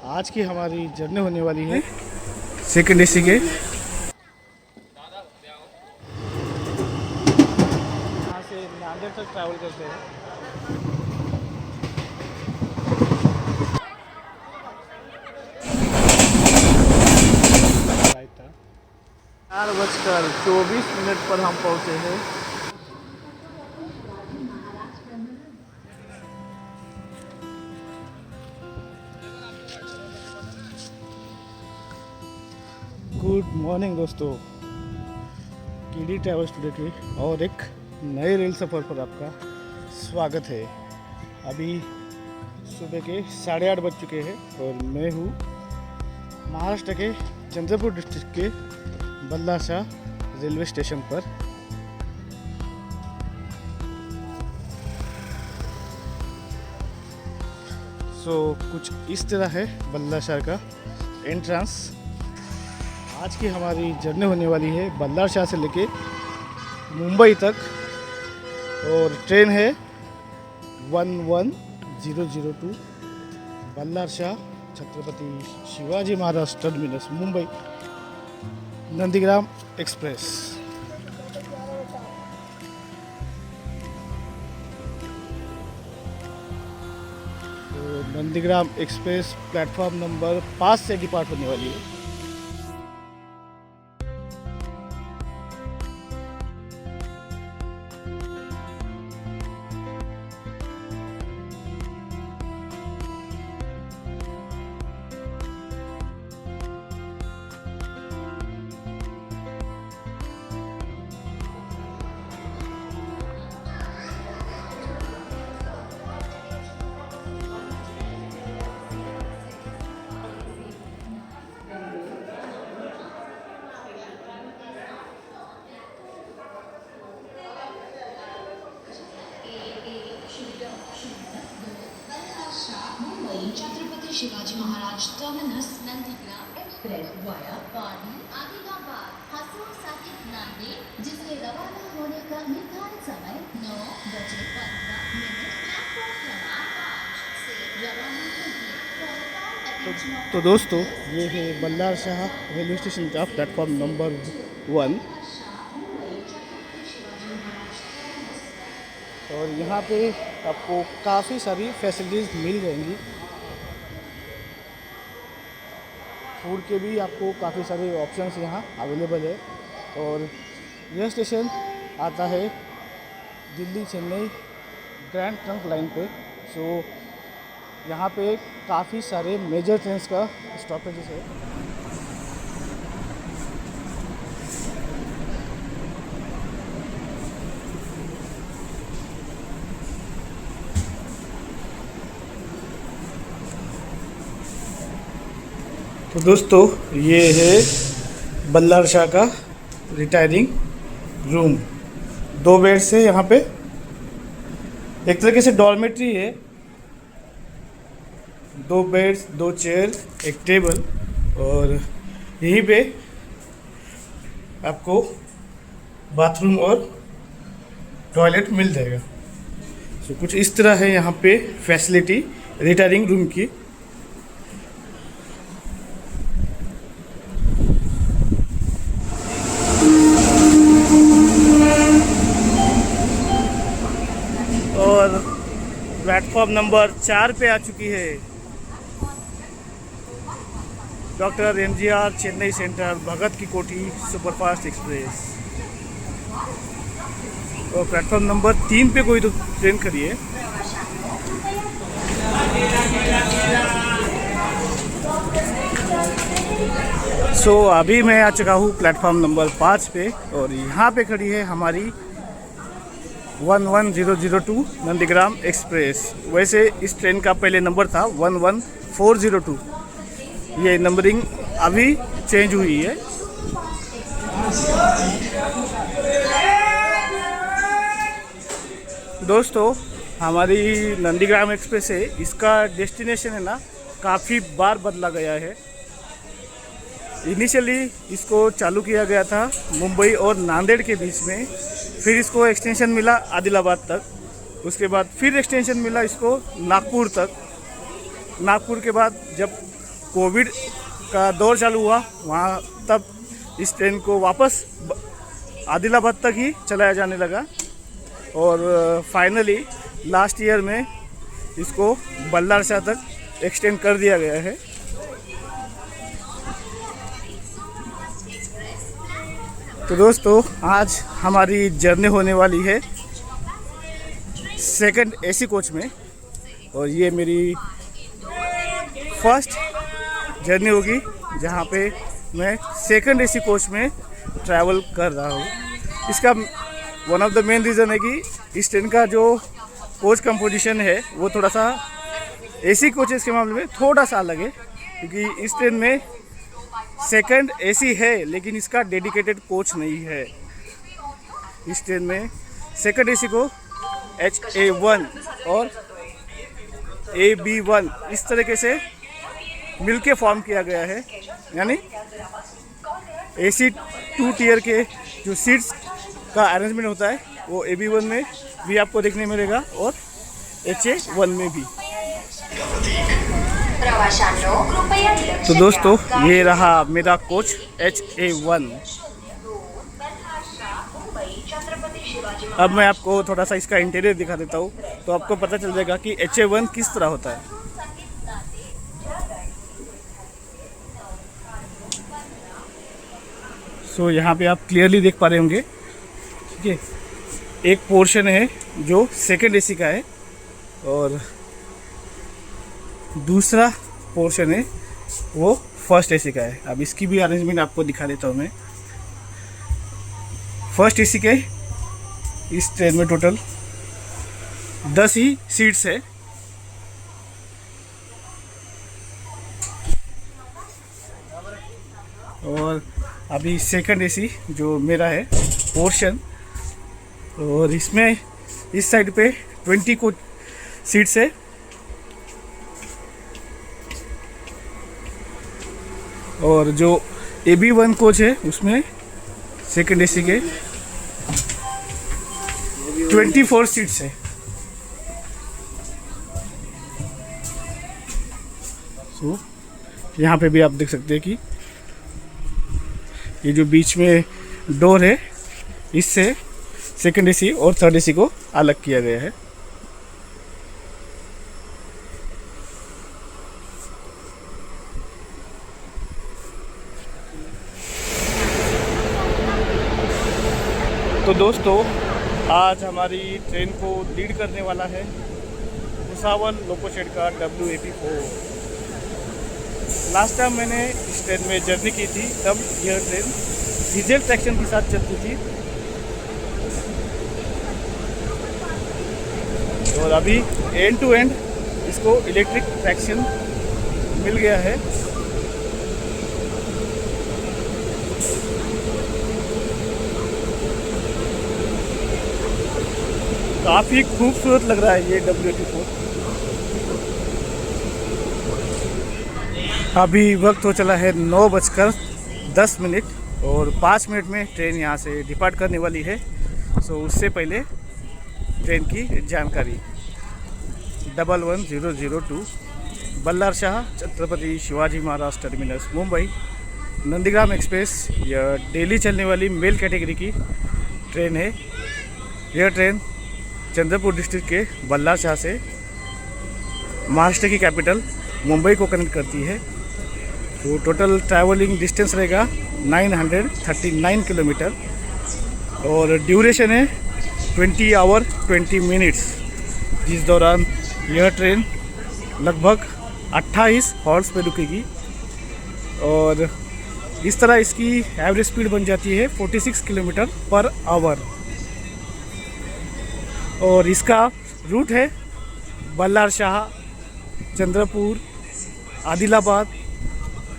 आज की हमारी जर्नी होने वाली है सेकंड एसी के। यहाँ से नांदेड़ तक ट्रैवल करते हैं। 4:24 पर हम पहुँचे हैं। गुड मॉर्निंग दोस्तों, कीडी ट्रैवल्स टुडे के और एक नए रेल सफ़र पर आपका स्वागत है। अभी सुबह के 8:30 बज चुके हैं और मैं हूँ महाराष्ट्र के चंद्रपुर डिस्ट्रिक्ट के बल्लाशाह रेलवे स्टेशन पर। कुछ इस तरह है बल्लाशाह का एंट्रेंस। आज की हमारी जर्नी होने वाली है बल्लाशाह से लेके मुंबई तक और ट्रेन है 11002 बल्लाशाह छत्रपति शिवाजी महाराज टर्मिनस मुंबई नंदीग्राम एक्सप्रेस। तो नंदीग्राम एक्सप्रेस प्लेटफॉर्म नंबर 5 से डिपार्ट होने वाली है। Chhatrapati Shivaji Maharaj terminus Nandigram express via पानी आदिलाबाद हसूर साहिब नांदेड़, जिसके रवाना होने का निर्धारित समय 9:15 प्लेटफॉर्म क्रमांक 5 से रवाना होगी। तो दोस्तों, ये है बल्लाशाह रेलवे स्टेशन का प्लेटफॉर्म नंबर 1 और यहाँ पे आपको काफ़ी सारी फैसिलिटीज़ मिल जाएंगी। फूड के भी आपको काफ़ी सारे ऑप्शंस यहाँ अवेलेबल है। और यह स्टेशन आता है Delhi Chennai grand trunk line पे। यहाँ पे काफ़ी सारे मेजर ट्रेन्स का स्टॉपेजेस है। तो दोस्तों, ये है बल्लाशाह का रिटायरिंग रूम। 2 बेड्स है यहाँ पे, एक तरीके से डॉर्मेट्री है। 2 बेड्स, 2 चेयर, एक टेबल और यहीं पे आपको बाथरूम और टॉयलेट मिल जाएगा। कुछ इस तरह है यहाँ पे फैसिलिटी रिटायरिंग रूम की। और प्लेटफॉर्म नंबर 4 पे आ चुकी है डॉक्टर एमजीआर चेन्नई सेंट्रल भगत की कोठी सुपरफास्ट एक्सप्रेस। और प्लेटफॉर्म नंबर 3 पे कोई तो ट्रेन खड़ी है। अभी मैं आ चुका हूँ प्लेटफॉर्म नंबर 5 पे और यहाँ पे खड़ी है हमारी 11002 नंदीग्राम एक्सप्रेस। वैसे इस ट्रेन का पहले नंबर था 11402। ये नंबरिंग अभी चेंज हुई है। दोस्तों, हमारी नंदीग्राम एक्सप्रेस है, इसका डेस्टिनेशन है ना काफ़ी बार बदला गया है। इनिशियली इसको चालू किया गया था मुंबई और नांदेड़ के बीच में, फिर इसको एक्सटेंशन मिला आदिलाबाद तक, उसके बाद फिर एक्सटेंशन मिला इसको नागपुर तक। नागपुर के बाद जब कोविड का दौर चालू हुआ वहाँ, तब इस ट्रेन को वापस आदिलाबाद तक ही चलाया जाने लगा और फाइनली लास्ट ईयर में इसको बल्लारशाह तक एक्सटेंड कर दिया गया है। तो दोस्तों आज हमारी जर्नी होने वाली है सेकंड एसी कोच में और ये मेरी फर्स्ट जर्नी होगी जहाँ पे मैं सेकंड एसी कोच में ट्रैवल कर रहा हूँ। इसका one of the main reason है कि इस ट्रेन का जो कोच कंपोजिशन है वो थोड़ा सा एसी कोचेस के मामले में थोड़ा सा अलग है, क्योंकि इस ट्रेन में सेकंड एसी है लेकिन इसका डेडिकेटेड कोच नहीं है। इस ट्रेन में सेकंड एसी को HA1 और AB1 इस तरीके से मिलके फॉर्म किया गया है, यानी AC 2 टीयर के जो सीट्स का अरेंजमेंट होता है वो AB1 में भी आपको देखने मिलेगा और HA1 में भी। तो दोस्तों ये रहा मेरा कोच HA1। अब मैं आपको थोड़ा सा इसका इंटीरियर दिखा देता हूँ तो आपको पता चल जाएगा कि HA1 किस तरह होता है। सो यहाँ पे आप क्लियरली देख पा रहे होंगे, ठीक है। एक पोर्शन है जो सेकंड एसी का है और दूसरा पोर्शन है वो फर्स्ट एसी का है। अब इसकी भी अरेंजमेंट आपको दिखा देता हूँ मैं। फर्स्ट एसी के इस ट्रेन में टोटल 10 ही सीट्स है और अभी सेकंड एसी जो मेरा है पोर्शन, और इसमें इस साइड पे 20 को सीट्स है और जो AB1 कोच है उसमें सेकंड एसी के 24 सीट्स है। सो यहाँ पे भी आप देख सकते हैं कि ये जो बीच में डोर है इससे सेकंड एसी और थर्ड एसी को अलग किया गया है। तो दोस्तों आज हमारी ट्रेन को लीड करने वाला है भुसावल लोको शेड का WAP4। लास्ट टाइम मैंने इस ट्रेन में जर्नी की थी तब यह ट्रेन डीजल ट्रैक्शन के साथ चलती थी और अभी एंड टू एंड इसको इलेक्ट्रिक ट्रैक्शन मिल गया है। काफ़ी खूबसूरत लग रहा है ये WAP4। अभी वक्त हो चला है 9:10 और 5 मिनट में ट्रेन यहाँ से डिपार्ट करने वाली है। सो उससे पहले ट्रेन की जानकारी 11002 बल्लारशाह छत्रपति शिवाजी महाराज टर्मिनस मुंबई नंदीग्राम एक्सप्रेस यह डेली चलने वाली मेल कैटेगरी की ट्रेन है। यह ट्रेन चंद्रपुर डिस्ट्रिक्ट के बल्लारशाह से महाराष्ट्र की कैपिटल मुंबई को कनेक्ट करती है। तो टोटल ट्रैवलिंग डिस्टेंस रहेगा 939 किलोमीटर और ड्यूरेशन है 20 आवर 20 मिनट्स, जिस दौरान यह ट्रेन लगभग 28 हॉर्स पे रुकेगी और इस तरह इसकी एवरेज स्पीड बन जाती है 46 किलोमीटर पर आवर। और इसका रूट है बल्लारशाह, चंद्रपुर, आदिलाबाद,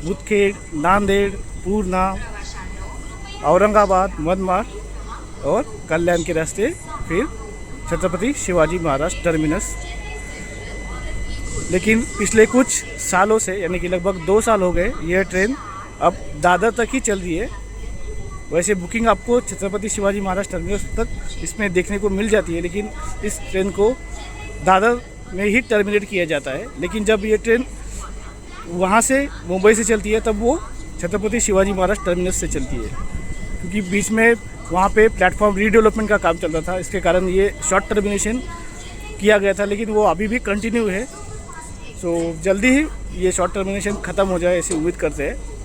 मुदखेड, नांदेड़, पूर्णा, औरंगाबाद, मनमाड और कल्याण के रास्ते फिर छत्रपति शिवाजी महाराज टर्मिनस। लेकिन पिछले कुछ सालों से यानी कि लगभग 2 साल हो गए यह ट्रेन अब दादर तक ही चल रही है। वैसे बुकिंग आपको छत्रपति शिवाजी महाराज टर्मिनस तक इसमें देखने को मिल जाती है, लेकिन इस ट्रेन को दादर में ही टर्मिनेट किया जाता है। लेकिन जब ये ट्रेन वहाँ से मुंबई से चलती है तब वो छत्रपति शिवाजी महाराज टर्मिनस से चलती है, क्योंकि बीच में वहाँ पे प्लेटफॉर्म रीडेवलपमेंट का काम चल रहा था, इसके कारण ये शॉर्ट टर्मिनेशन किया गया था, लेकिन वो अभी भी कंटिन्यू है। सो जल्दी ही ये शॉर्ट टर्मिनेशन ख़त्म हो जाए ऐसी उम्मीद करते हैं।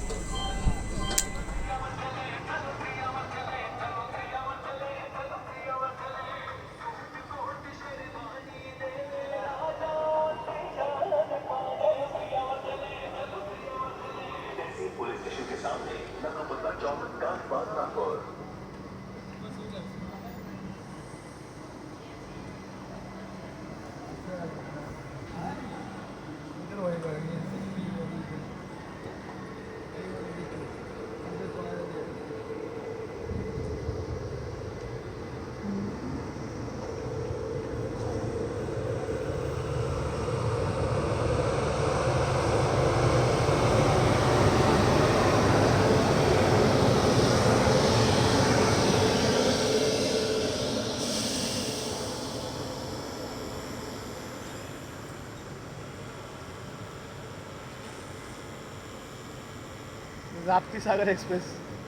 Rapti Sagar express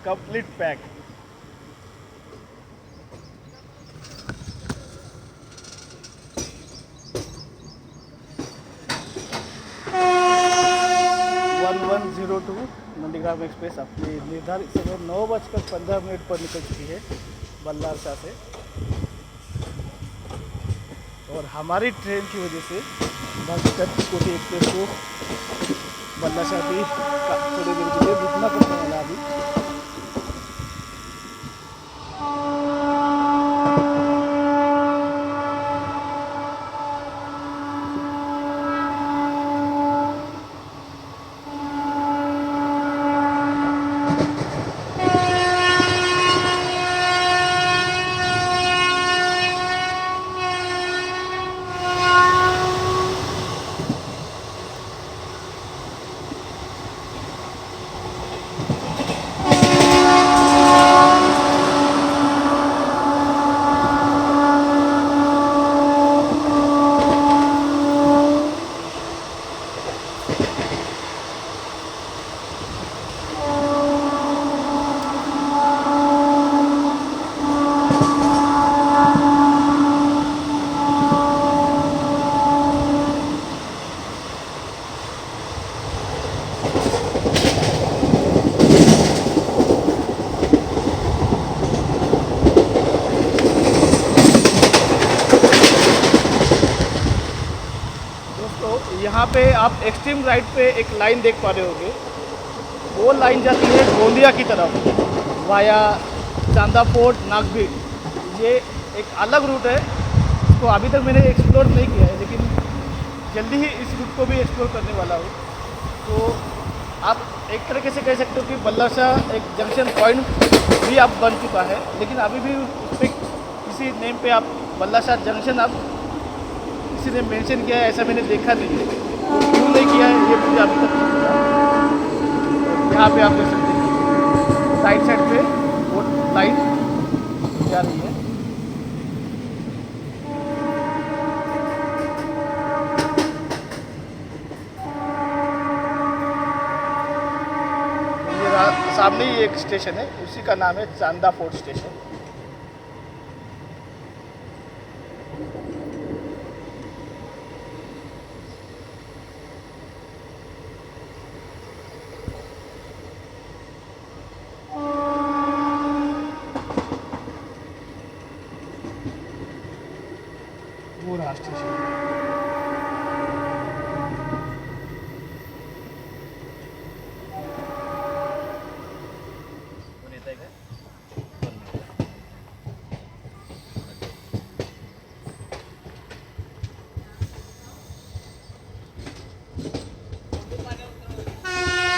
complete pack. Nandigram express अपनी निर्धारित समय 9:15 पर निकल चुकी है बल्लारशाह से, और हमारी ट्रेन की वजह से बाकी कोटी एक्सप्रेस को बल्लारशाह भी थोड़ी देर के लिए रुकना पड़ने वाला अभी। यहाँ पे आप एक्सट्रीम राइट पे एक लाइन देख पा रहे होंगे, वो लाइन जाती है गोंदिया की तरफ वाया चांदा फोर्ट नागभीड़। ये एक अलग रूट है, इसको अभी तक मैंने एक्सप्लोर नहीं किया है, लेकिन जल्दी ही इस रूट को भी एक्सप्लोर करने वाला हूँ। तो आप एक तरीके से कह सकते हो कि बल्लारशाह एक जंक्शन पॉइंट भी अब बन चुका है, लेकिन अभी भी उस पर किसी नेम पे आप बल्लारशाह जंक्शन आप किसी ने मेंशन किया है ऐसा मैंने देखा नहीं है। तो क्यों नहीं किया है ये मुझे अभी तक नहीं पता। यहाँ पे आप देख सकते हैं राइट साइड पे वो लाइन जा रही है। ये सामने ही एक स्टेशन है, उसी का नाम है चांदा फोर्ट स्टेशन। वो रहा स्टेशन।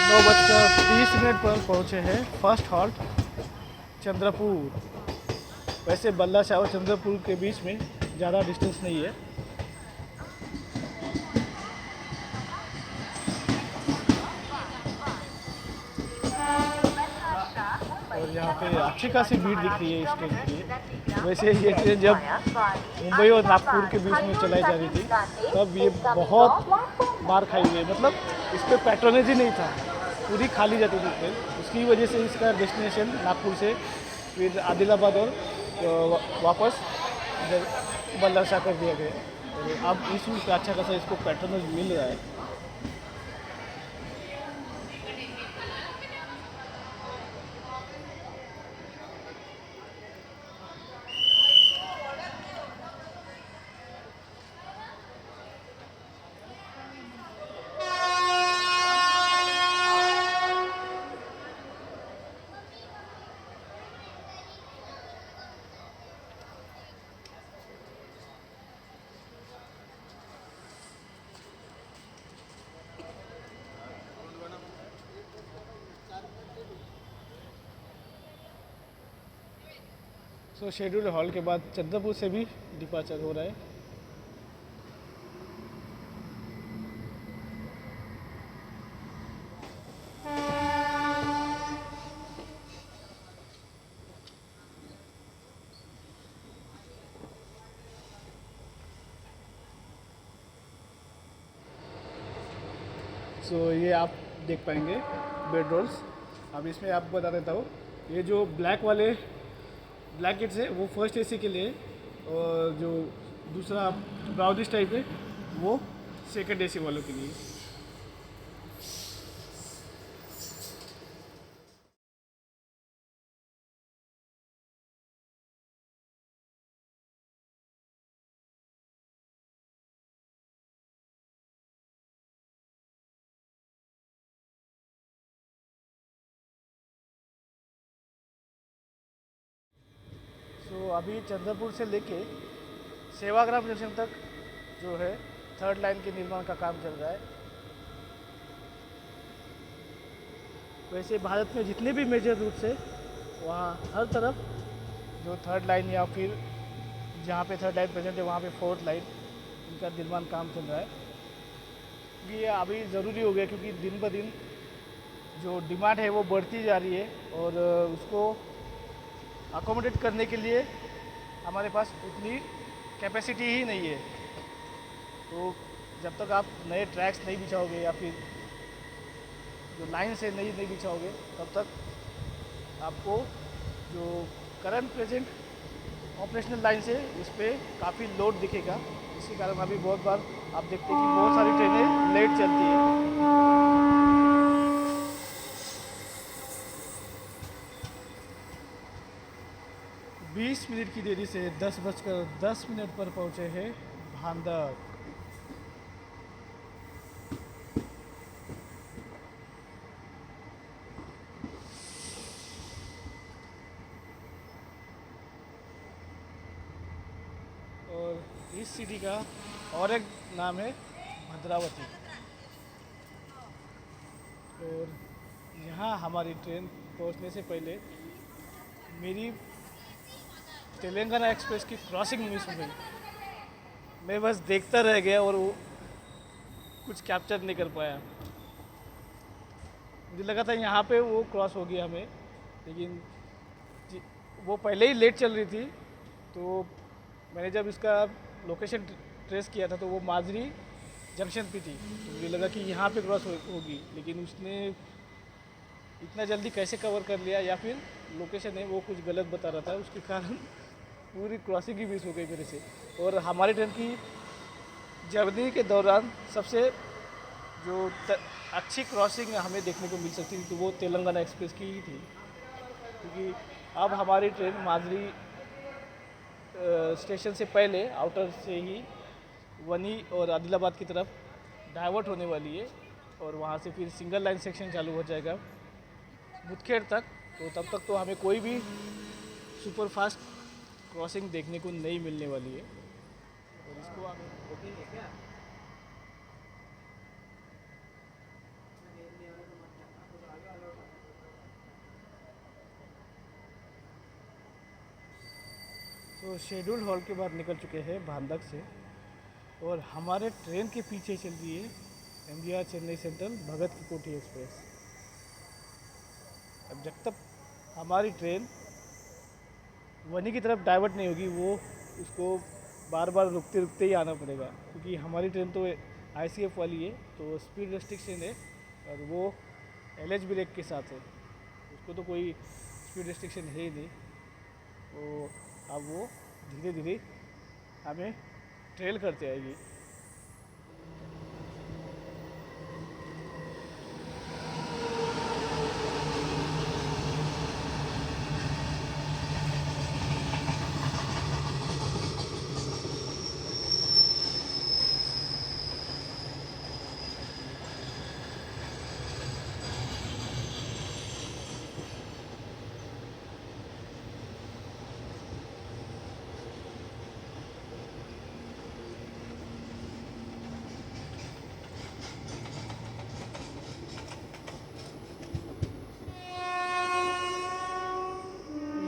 नौ बजकर 30 पर पहुँचे हैं। First halt Chandrapur. वैसे बल्लारशाह और चंद्रपुर के बीच में ज़्यादा डिस्टेंस नहीं है। और यहाँ पे अच्छी खासी भीड़ दिख रही है इस ट्रेन के लिए। वैसे ये ट्रेन जब मुंबई और नागपुर के बीच में चलाई जा रही थी तब ये बहुत मार खाई हुई है, मतलब इस पर पैट्रोनेज ही नहीं था, पूरी खाली जाती थी ट्रेन। उसकी वजह से इसका डेस्टिनेशन नागपुर से फिर आदिलाबाद और वापस इधर बल्लाशाह कर दिया गया। तो अब इस रूट पे अच्छा खासा इसको पैट्रोनेज मिल रहा है। सो शेड्यूल हॉल के बाद चंद्रपुर से भी डिपार्चर हो रहा है। सो ये आप देख पाएंगे बेड रोल्स। अब इसमें आपको बता देता हूँ, ये जो ब्लैक वाले ब्लैंकेट्स है वो फर्स्ट एसी के लिए, और जो दूसरा ब्राउनिश टाइप है वो सेकंड एसी वालों के लिए। सो अभी चंद्रपुर से लेके सेवाग्राम जंक्शन तक जो है थर्ड लाइन के निर्माण का काम चल रहा है। वैसे भारत में जितने भी मेजर रूट्स है वहाँ हर तरफ जो थर्ड लाइन या फिर जहाँ पे थर्ड लाइन प्रेजेंट है वहाँ पे फोर्थ लाइन, इनका निर्माण काम चल रहा है। ये अभी ज़रूरी हो गया क्योंकि दिन ब दिन जो डिमांड है वो बढ़ती जा रही है, और उसको अकोमोडेट करने के लिए हमारे पास उतनी कैपेसिटी ही नहीं है। तो जब तक आप नए ट्रैक्स नहीं बिछाओगे या फिर जो लाइन से नहीं बिछाओगे, तब तक आपको जो करंट प्रेजेंट ऑपरेशनल लाइन से उस पर काफ़ी लोड दिखेगा। इसी कारण अभी बहुत बार आप देखते हैं कि बहुत सारी ट्रेनें लेट चलती है। 20 मिनट की देरी से 10:10 पर पहुँचे हैं भांदक। और इस सिटी का और एक नाम है भद्रावती। और यहाँ हमारी ट्रेन पहुँचने से पहले मेरी तेलंगाना एक्सप्रेस की क्रॉसिंग मिस हो गई। मैं बस देखता रह गया और वो कुछ कैप्चर नहीं कर पाया। मुझे लगा था यहाँ पे वो क्रॉस होगी हमें, लेकिन वो पहले ही लेट चल रही थी। तो मैंने जब इसका लोकेशन ट्रेस किया था तो वो माजरी जंक्शन पे थी, तो मुझे लगा कि यहाँ पे क्रॉस होगी, लेकिन उसने इतना जल्दी कैसे कवर कर लिया या फिर लोकेशन है वो कुछ गलत बता रहा था, उसके कारण पूरी क्रॉसिंग ही मिस हो गई मेरे से। और हमारी ट्रेन की जर्नी के दौरान सबसे जो अच्छी क्रॉसिंग हमें देखने को मिल सकती थी तो वो तेलंगाना एक्सप्रेस की ही थी, क्योंकि अब हमारी ट्रेन माजरी स्टेशन से पहले आउटर से ही वनी और आदिलाबाद की तरफ डाइवर्ट होने वाली है, और वहाँ से फिर सिंगल लाइन सेक्शन चालू हो जाएगा मुदखेड़ तक। तो तब तक तो हमें कोई भी सुपर फास्ट क्रॉसिंग देखने को नहीं मिलने वाली है। और इसको हमें रोकेंगे क्या? तो शेड्यूल हॉल के बाद निकल चुके हैं भांदक से, और हमारे ट्रेन के पीछे चल रही है MGR चेन्नई सेंट्रल भगत की कोठी एक्सप्रेस। अब जब तक हमारी ट्रेन वनी की तरफ डाइवर्ट नहीं होगी, वो उसको बार बार रुकते रुकते ही आना पड़ेगा, क्योंकि हमारी ट्रेन तो ICF वाली है, तो स्पीड रेस्ट्रिक्शन है और वो LH ब्रेक के साथ है, उसको तो कोई स्पीड रेस्ट्रिक्शन है ही नहीं। तो अब वो धीरे धीरे हमें ट्रेल करते आएगी।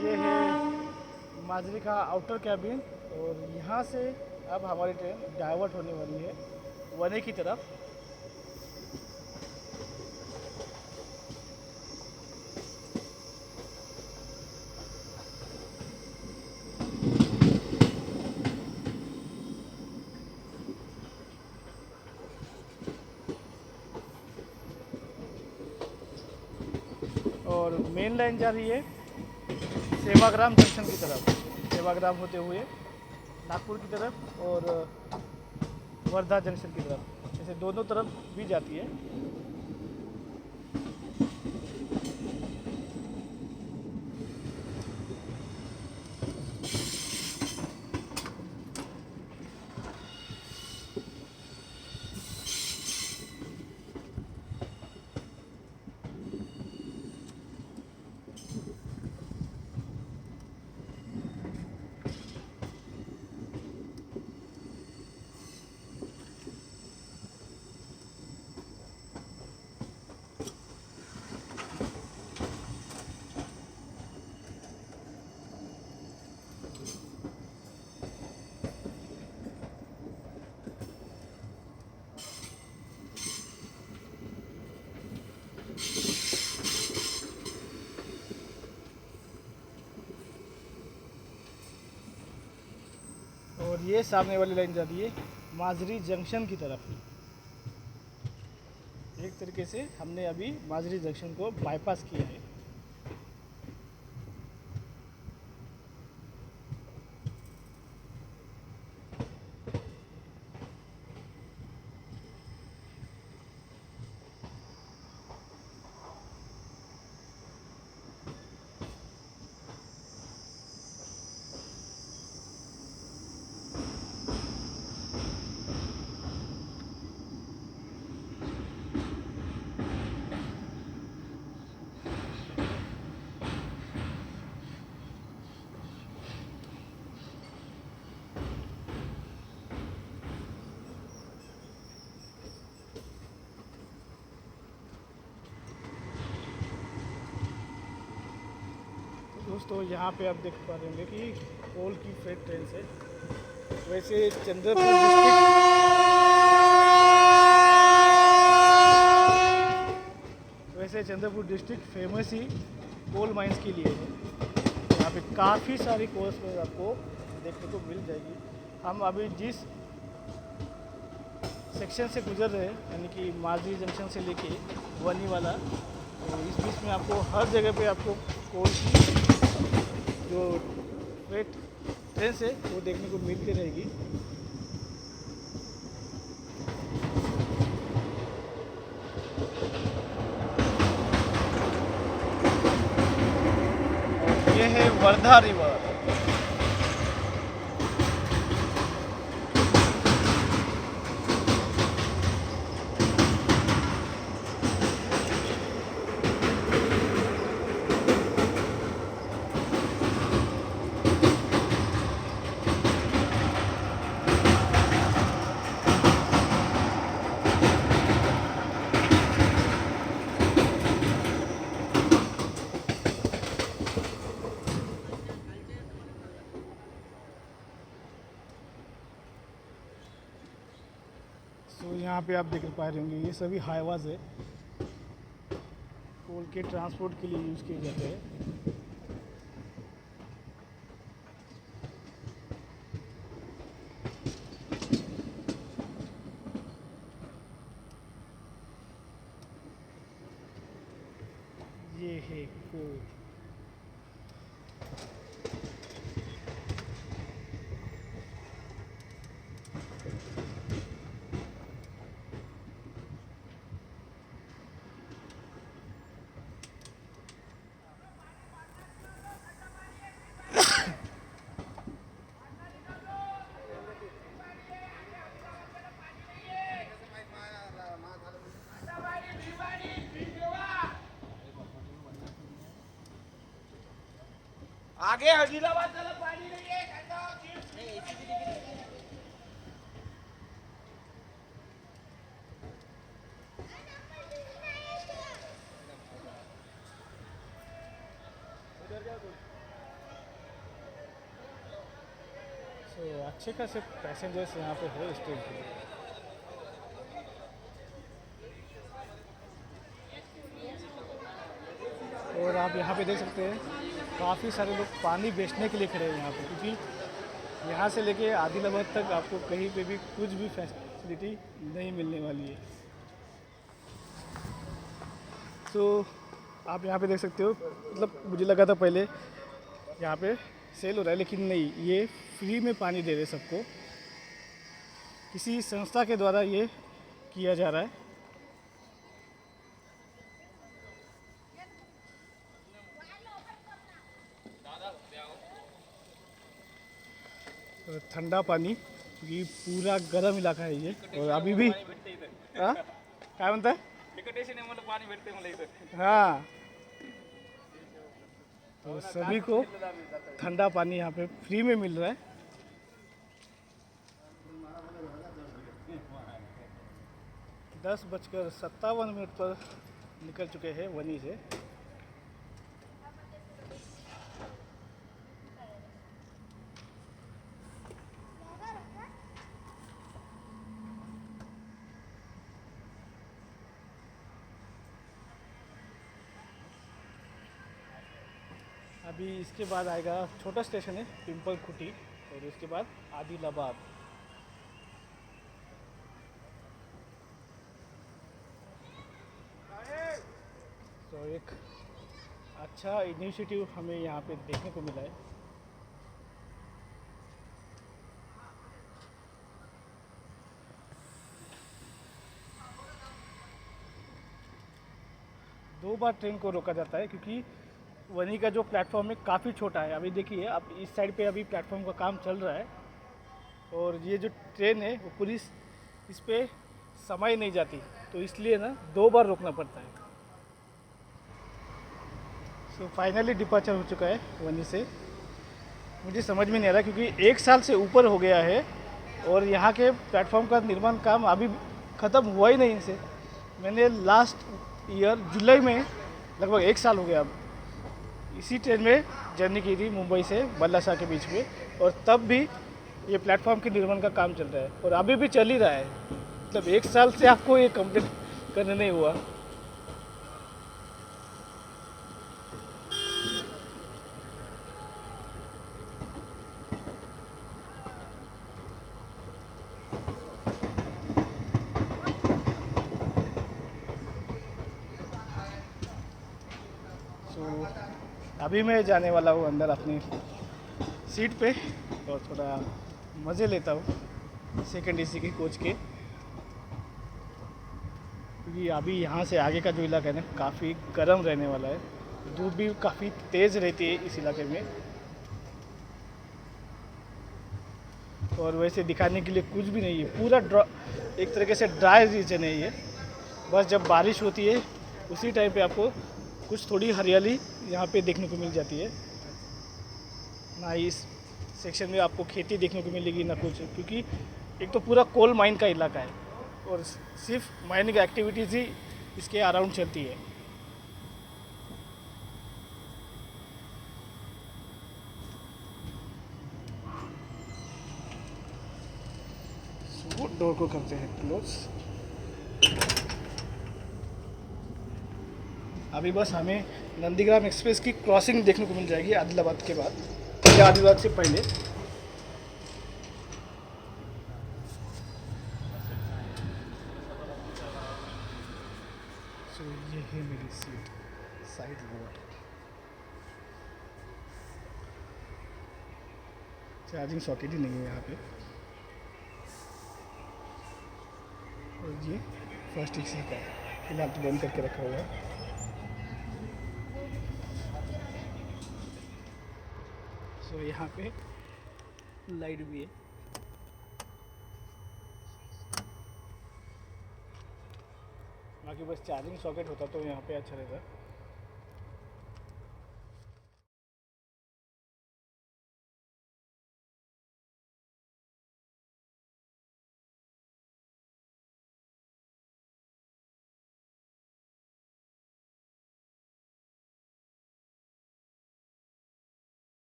ये है माजरी का आउटर कैबिन और यहाँ से अब हमारी ट्रेन डाइवर्ट होने वाली है वने की तरफ। और मेन लाइन जा रही है सेवाग्राम जंक्शन की तरफ, सेवाग्राम होते हुए नागपुर की तरफ और वर्धा जंक्शन की तरफ, ऐसे दोनों तरफ भी जाती है। और ये सामने वाली लाइन जा रही है माजरी जंक्शन की तरफ। एक तरीके से हमने अभी माजरी जंक्शन को बाईपास किया है। दोस्तों यहाँ पे आप देख पा रहे होंगे कि कोल की फ्रेट ट्रेन से वैसे चंद्रपुर डिस्ट्रिक्ट फेमस ही कोल माइंस के लिए है। यहाँ पे काफ़ी सारी कोल्स में आपको देखने को मिल जाएगी। हम अभी जिस सेक्शन से गुजर रहे हैं यानी कि माजरी जंक्शन से लेके वनी वाला, तो इस बीच में आपको हर जगह पे आपको कोल की जो फ्रेट ट्रेन है वो देखने को मिलती रहेगी। ये है वर्धा रिवर। तो यहाँ पे आप देख पा रहे होंगे ये सभी हाईवाज है, कोल के ट्रांसपोर्ट के लिए यूज़ किए जाते हैं। ये है कोड। आगे हजीराबाद चलो, पानी नहीं है, सो अच्छे खासे पैसेंजर्स यहाँ पे है इस ट्रेन के लिए। और आप यहाँ पे देख सकते हैं काफ़ी सारे लोग पानी बेचने के लिए खड़े हैं यहाँ पे, क्योंकि यहाँ से लेके आदिलाबाद तक आपको कहीं पे भी कुछ भी फैसिलिटी नहीं मिलने वाली है। तो आप यहाँ पे देख सकते हो, मतलब मुझे लगा था पहले यहाँ पे सेल हो रहा है, लेकिन नहीं, ये फ्री में पानी दे रहे सबको। किसी संस्था के द्वारा ये किया जा रहा है। और ठंडा पानी, क्योंकि पूरा गर्म इलाका है ये। और अभी भी हाँ क्या म्हणता पानी भेटते मला इथं। हाँ, तो सभी को ठंडा पानी यहाँ पे फ्री में मिल रहा है। दस बजकर 57 पर निकल चुके हैं वनी से। अभी इसके बाद आएगा, छोटा स्टेशन है पिंपल खुटी, और इसके बाद आदिलाबाद। तो एक अच्छा इनिशिएटिव हमें यहाँ पे देखने को मिला है। दो बार ट्रेन को रोका जाता है, क्योंकि वनी का जो प्लेटफॉर्म है काफ़ी छोटा है। अभी देखिए, आप इस साइड पे अभी प्लेटफॉर्म का काम चल रहा है, और ये जो ट्रेन है वो पुलिस इस पे समय नहीं जाती, तो इसलिए ना दो बार रोकना पड़ता है। सो फाइनली डिपार्चर हो चुका है वनी से। मुझे समझ में नहीं आ रहा, क्योंकि 1 साल से ऊपर हो गया है और यहाँ के प्लेटफॉर्म का निर्माण काम अभी ख़त्म हुआ ही नहीं इसे। मैंने लास्ट ईयर जुलाई में, लगभग 1 साल हो गया अब, इसी ट्रेन में जर्नी की थी मुंबई से बल्लाशाह के बीच में, और तब भी ये प्लेटफॉर्म के निर्माण का काम चल रहा है और अभी भी चल ही रहा है। मतलब 1 साल से आपको ये कंप्लीट करने नहीं हुआ। अभी मैं जाने वाला हूँ अंदर अपनी सीट पे, और थोड़ा मज़े लेता हूँ सेकंड एसी की कोच के, क्योंकि अभी यहाँ से आगे का जो इलाका है ना काफ़ी गर्म रहने वाला है। धूप भी काफ़ी तेज़ रहती है इस इलाके में, और वैसे दिखाने के लिए कुछ भी नहीं है। पूरा एक तरीके से ड्राई रीजन है ये। बस जब बारिश होती है उसी टाइम पे आपको कुछ थोड़ी हरियाली यहाँ पे देखने को मिल जाती है। ना इस सेक्शन में आपको खेती देखने को मिलेगी ना कुछ, क्योंकि एक तो पूरा कोल माइन का इलाका है और सिर्फ माइनिंग एक्टिविटीज़ ही इसके अराउंड चलती है। डोर को करते हैं क्लोज। अभी बस हमें नंदीग्राम एक्सप्रेस की क्रॉसिंग देखने को मिल जाएगी आदिलाबाद के बाद या आदिलाबाद से पहले। सो ये है मेरी seat side lower. Charging socket ही नहीं है यहाँ पे। और ये फर्स्ट एसी का है, फिलहाल तो बंद करके रखा हुआ है। सो यहाँ पे लाइट भी है। बाकी बस चार्जिंग सॉकेट होता तो यहाँ पे अच्छा रहता।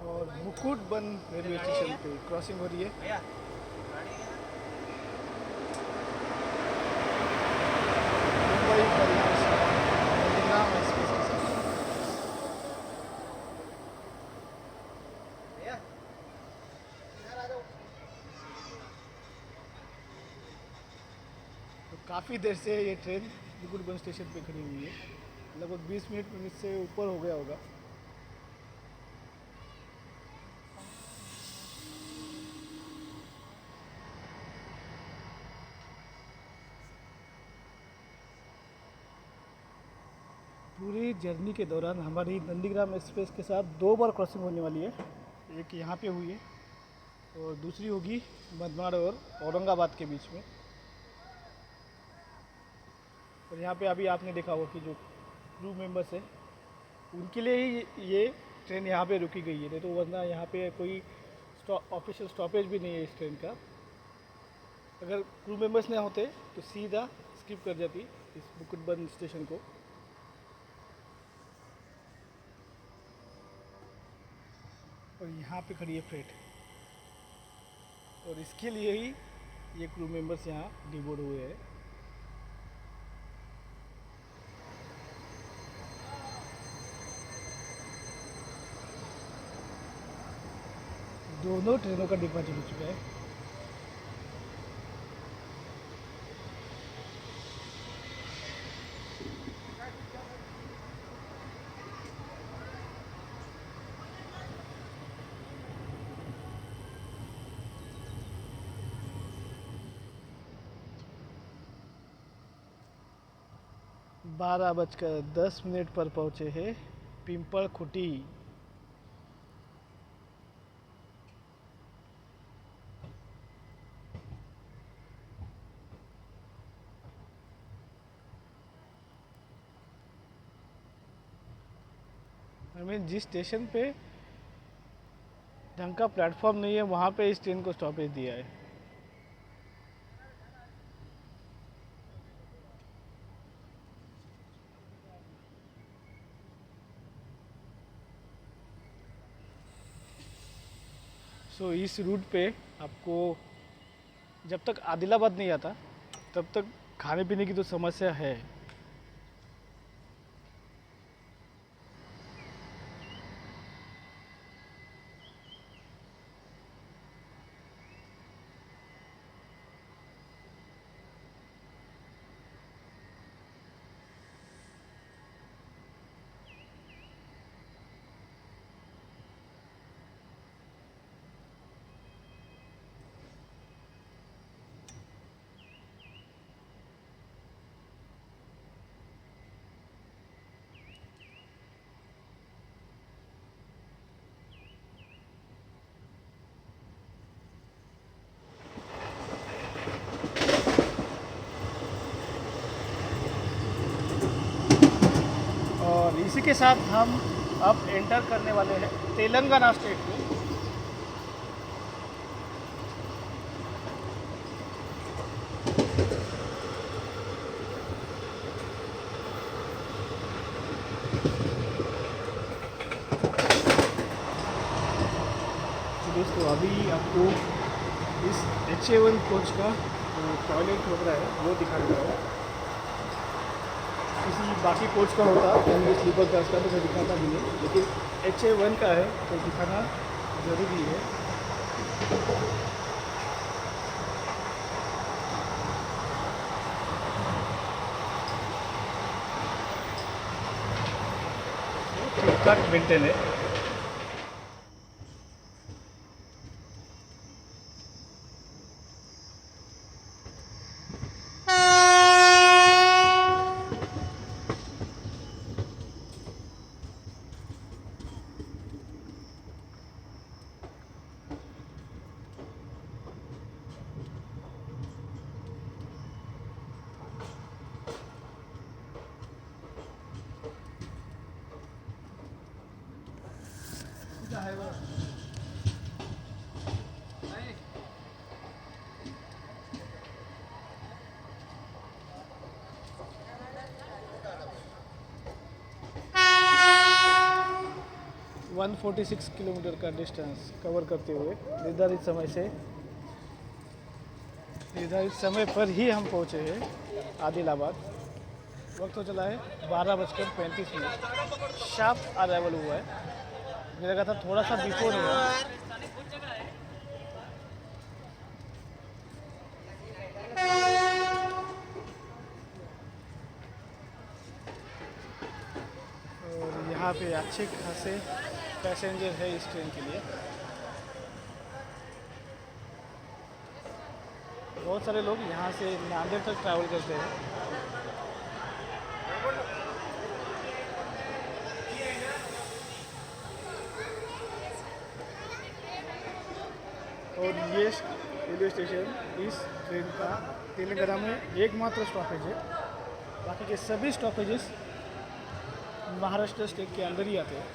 और मुकुटबन रेलवे स्टेशन पे क्रॉसिंग हो रही है। मुंबई नंदीग्राम एक्सप्रेस के साथ। तो काफ़ी देर से ये ट्रेन मुकुटबन स्टेशन पे खड़ी हुई है, लगभग 20 मिनट से ऊपर हो गया होगा। पूरी जर्नी के दौरान हमारी नंदीग्राम एक्सप्रेस के साथ 2 बार क्रॉसिंग होने वाली है। एक यहाँ पे हुई है और दूसरी होगी मनमाड़ और औरंगाबाद के बीच में। और यहाँ पे अभी आपने देखा होगा कि जो क्रू मेंबर्स हैं उनके लिए ही ये ट्रेन यहाँ पे रुकी गई है, नहीं तो वरना यहाँ पे कोई ऑफिशियल स्टॉपेज भी नहीं है इस ट्रेन का। अगर क्रू मेंबर्स ना होते तो सीधा स्किप कर जाती इस मुकुटबन स्टेशन को। और यहाँ पे खड़ी है फ्रेट, और इसके लिए ही ये क्रू मेंबर्स यहाँ डिबोर्ड हुए हैं। दोनों ट्रेनों का डिब्बा चल चुका है। बारह बजकर 10 मिनट पर पहुँचे हैं पिंपल खुटी। जिस स्टेशन पे ढंग का प्लेटफॉर्म नहीं है वहाँ पे इस ट्रेन को स्टॉपेज दिया है। सो इस रूट पे आपको जब तक आदिलाबाद नहीं आता तब तक खाने पीने की तो समस्या है। और इसी के साथ हम अब एंटर करने वाले हैं तेलंगाना स्टेट में। दोस्तों अभी आपको इस HA1 कोच का टॉयलेट वगैरह है वो दिखा रहा है। किसी बाकी कोच का होता यानी स्लीपर क्लास का तो मैं दिखाता भी नहीं, लेकिन HA1 का है तो दिखाना ज़रूरी है। ठीक ठाक मेंटेन है। वन 46 किलोमीटर का डिस्टेंस कवर करते हुए निर्धारित समय पर ही हम पहुँचे हैं आदिलाबाद। वक्त तो चला है 12:35। शार्प अराइवल हुआ है। मुझे लगा था थोड़ा सा बिफोर हुआ। और यहाँ पे अच्छे खासे पैसेंजर है इस ट्रेन के लिए। बहुत सारे लोग यहाँ से नांदेड़ तक ट्रैवल करते हैं। और ये रेलवे स्टेशन इस ट्रेन का तेलंगाना में एकमात्र स्टॉपेज है। बाकी के सभी स्टॉपेजेस महाराष्ट्र स्टेट के अंदर ही आते हैं।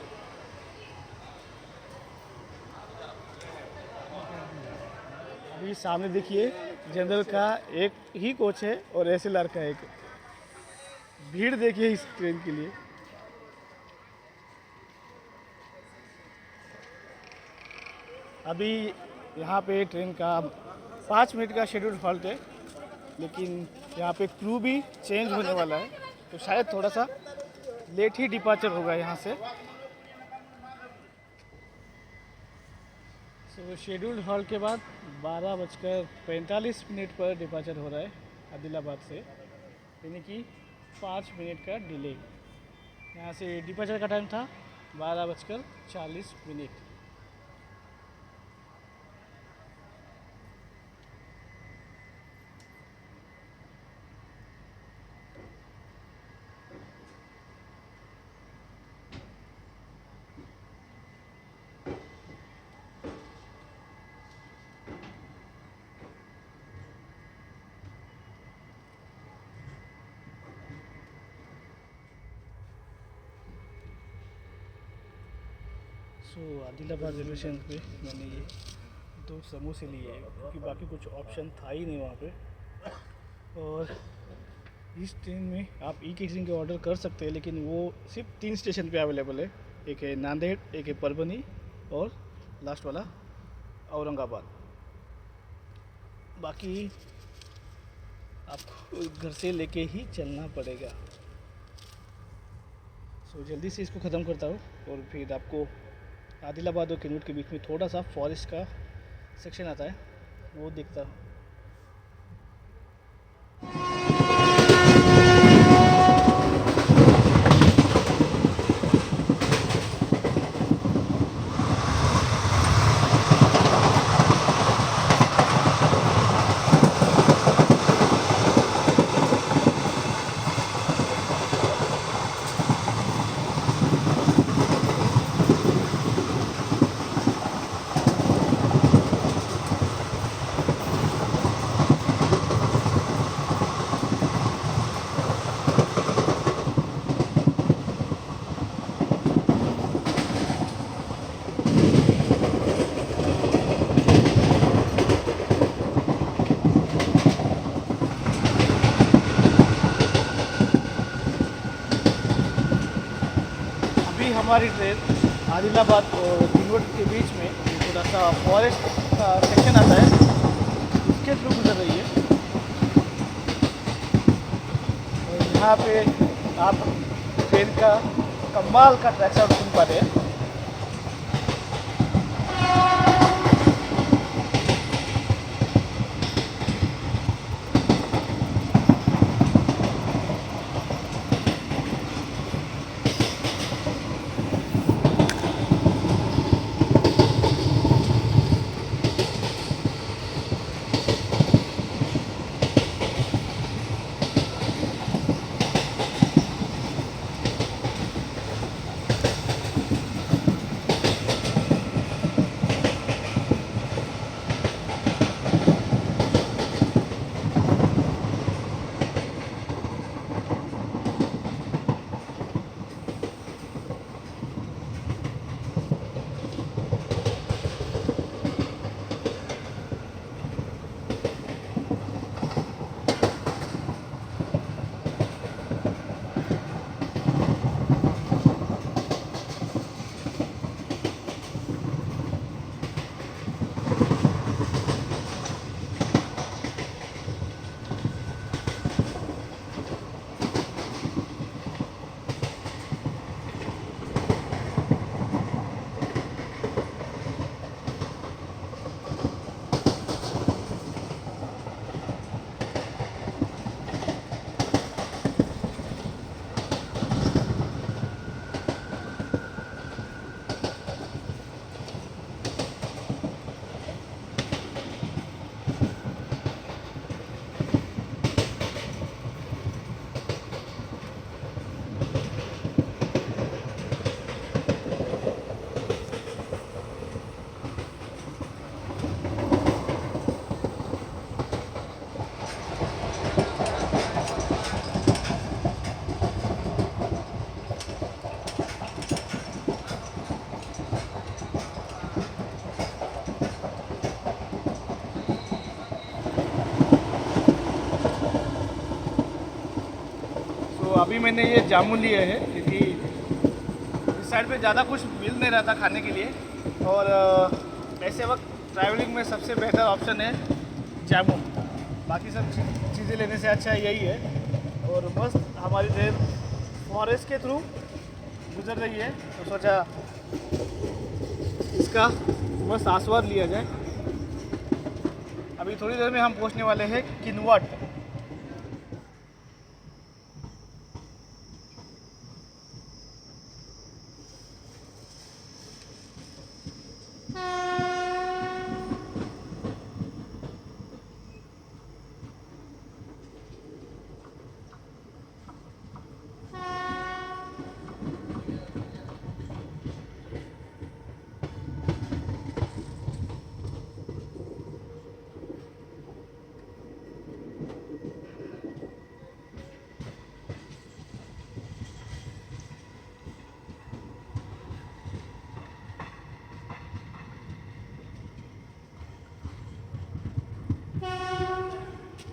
अभी सामने देखिए जनरल का एक ही कोच है और एसएलआर का एक। भीड़ देखिए इस ट्रेन के लिए। अभी यहाँ पे ट्रेन का 5 मिनट का शेड्यूल हॉल्ट है, लेकिन यहाँ पे क्रू भी चेंज होने वाला है, तो शायद थोड़ा सा लेट ही डिपार्चर होगा यहाँ से। तो शेड्यूल्ड हॉल्ट के बाद 12:45 पर डिपार्चर हो रहा है आदिलाबाद से, यानी कि 5 मिनट का डिले। यहाँ से डिपार्चर का टाइम था 12:40। सो आदिलाबाद रेलवे स्टेशन पे मैंने ये 2 समोसे लिए हैं, क्योंकि बाकी कुछ ऑप्शन था ही नहीं वहाँ पे। और इस ट्रेन में आप ई कैटरिंग के ऑर्डर कर सकते हैं, लेकिन वो सिर्फ 3 स्टेशन पे अवेलेबल है। एक है नांदेड़, एक है परभनी और लास्ट वाला औरंगाबाद। बाकी आपको घर से लेके ही चलना पड़ेगा। सो जल्दी से इसको ख़त्म करता हूँ और फिर आपको आदिलाबाद और किन्नौर के बीच में थोड़ा सा फॉरेस्ट का सेक्शन आता है, वो देखता हूँ। हमारी ट्रेन आदिलाबाद और किन्नौर के बीच में थोड़ा सा फॉरेस्ट का सेक्शन आता है, उसके थ्रू गुजर रही है। और यहाँ पे आप ट्रेन का कमाल का ट्रैक साउंड सुन पाते हैं। अभी मैंने ये जामुन लिए हैं क्योंकि इस साइड पे ज़्यादा कुछ मिल नहीं रहा था खाने के लिए, और ऐसे वक्त ट्रैवलिंग में सबसे बेहतर ऑप्शन है जामुन। बाकी सब चीज़ें लेने से अच्छा यही है। और मस्त हमारी ट्रेन फॉरेस्ट के थ्रू गुजर रही है, तो सोचा इसका बस आस्वाद लिया जाए। अभी थोड़ी देर में हम पहुंचने वाले हैं किनवट।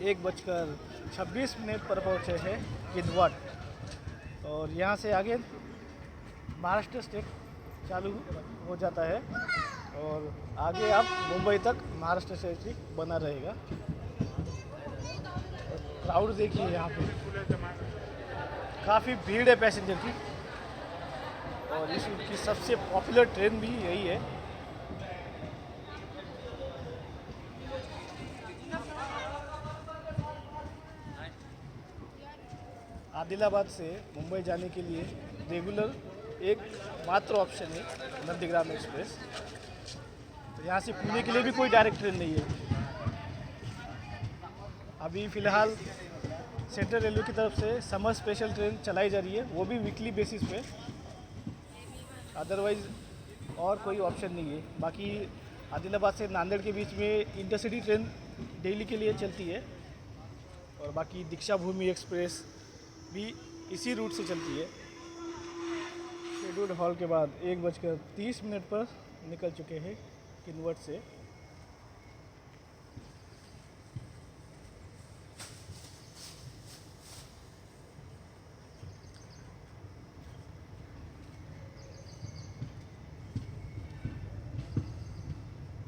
एक बजकर 26 मिनट पर पहुँचे हैं किनवट, और यहाँ से आगे महाराष्ट्र स्टेट चालू हो जाता है और आगे आप मुंबई तक महाराष्ट्र स्टेट बना रहेगा। क्राउड देखिए यहाँ पे, काफ़ी भीड़ है पैसेंजर की, और इसकी सबसे पॉपुलर ट्रेन भी यही है। आदिलाबाद से मुंबई जाने के लिए रेगुलर एक मात्र ऑप्शन है नंदीग्राम एक्सप्रेस। तो यहाँ से पुणे के लिए भी कोई डायरेक्ट ट्रेन नहीं है। अभी फ़िलहाल सेंट्रल रेलवे की तरफ से समर स्पेशल ट्रेन चलाई जा रही है, वो भी वीकली बेसिस पे। अदरवाइज़ और कोई ऑप्शन नहीं है। बाकी आदिलाबाद से नांदेड़ के बीच में इंटरसिटी ट्रेन डेली के लिए चलती है, और बाकी दीक्षा भूमि एक्सप्रेस भी इसी रूट से चलती है। शेड्यूल्ड हॉल के बाद 1:30 पर निकल चुके हैं किनवट से।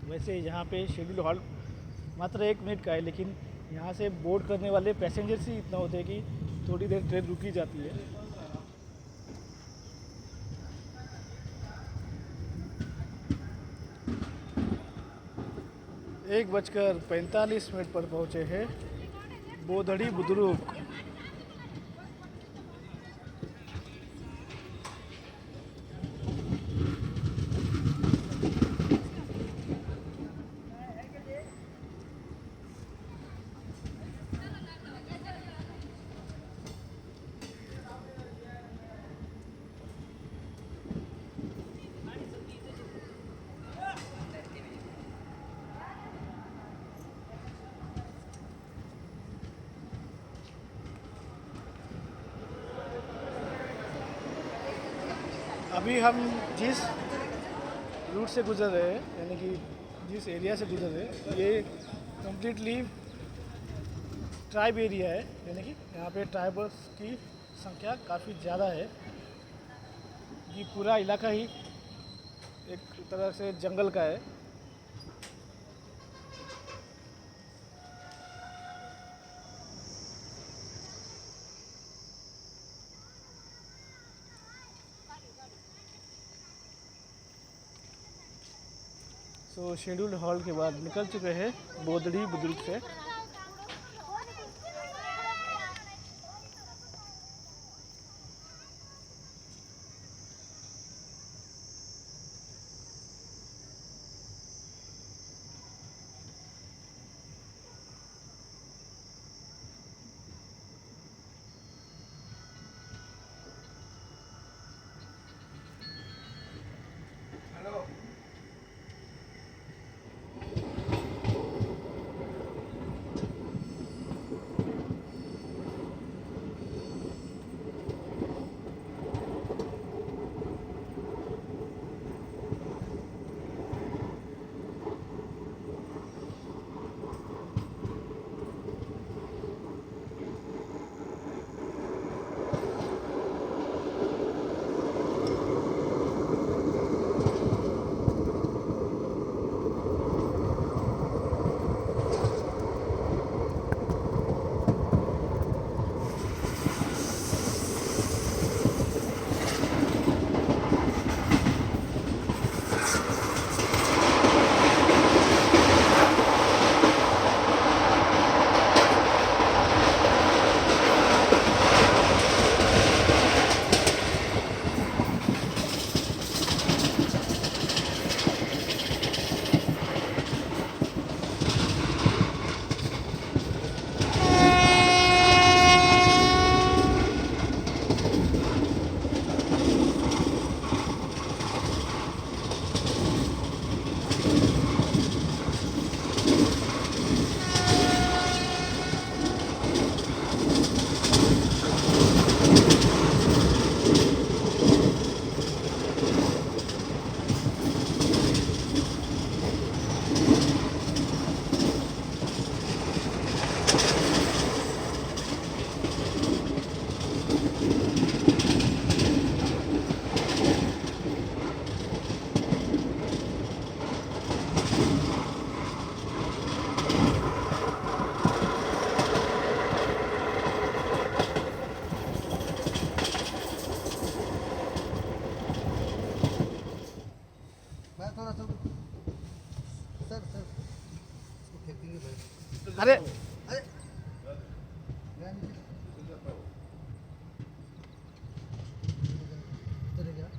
वैसे यहाँ पे शेड्यूल हॉल्ट मात्र 1 मिनट का है, लेकिन यहाँ से बोर्ड करने वाले पैसेंजर्स ही इतना होते हैं कि थोड़ी देर ट्रेन रुकी जाती है। 1:45 पर पहुँचे हैं बोधड़ी बुद्रुक। अभी हम जिस रूट से गुजर रहे हैं, यानी कि जिस एरिया से गुजर रहे हैं, ये कम्प्लीटली ट्राइब एरिया है। यानी कि यहाँ पे ट्राइबल्स की संख्या काफ़ी ज़्यादा है। ये पूरा इलाका ही एक तरह से जंगल का है। तो शेड्यूल्ड हॉल के बाद निकल चुके हैं बोधड़ी बुद्रुक से। सर सर इसको फेंकेंगे भाई। अरे अरे गया नीचे। उतर गया।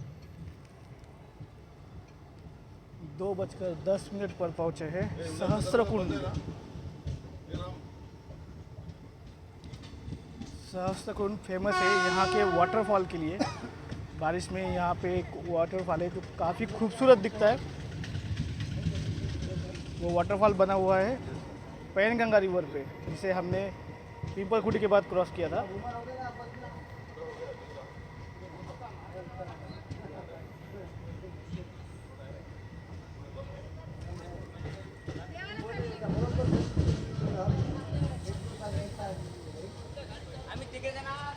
2:10 पर पहुंचे हैं सहस्त्रकुंड। सहस्त्रकुंड फेमस है यहाँ के वाटरफॉल के लिए। बारिश में यहाँ पे एक वाटरफॉल है जो काफ़ी खूबसूरत दिखता है। वो वाटरफॉल बना हुआ है पैनगंगा रिवर पे, जिसे हमने पिंपलखुटी के बाद क्रॉस किया था। आम्ही तिघे जण आहोत.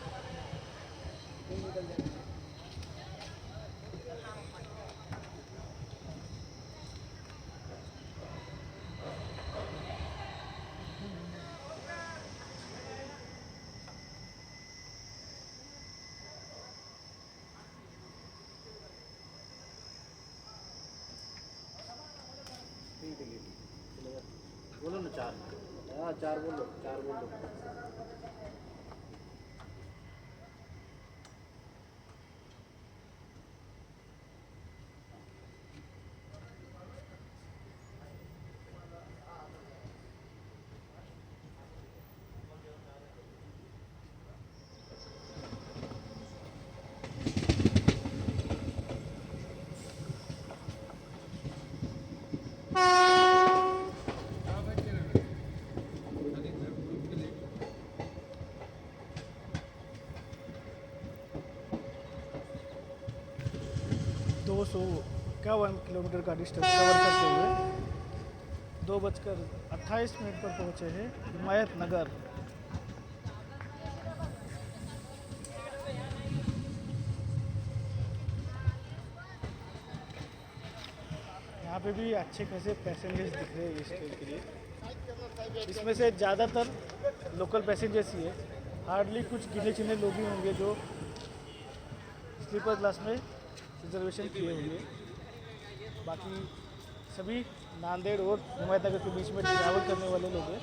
बोलो ना 4। हाँ 4 बोलो, 4 बोलो। दो सौ 51 किलोमीटर का डिस्टेंस कवर करते हुए 2:28 पर पहुंचे हैं हिमायत नगर। यहाँ पे भी अच्छे खासे पैसेंजर्स दिख रहे हैं इस ट्रेन के लिए। इसमें से ज़्यादातर लोकल पैसेंजर्स ही है। हार्डली कुछ गिने चुने लोग ही होंगे जो स्लीपर क्लास में रिजर्वेशन किए होंगे। बाकी सभी नांदेड़ और हिमायतनगर के बीच में ट्रैवल करने वाले लोग हैं।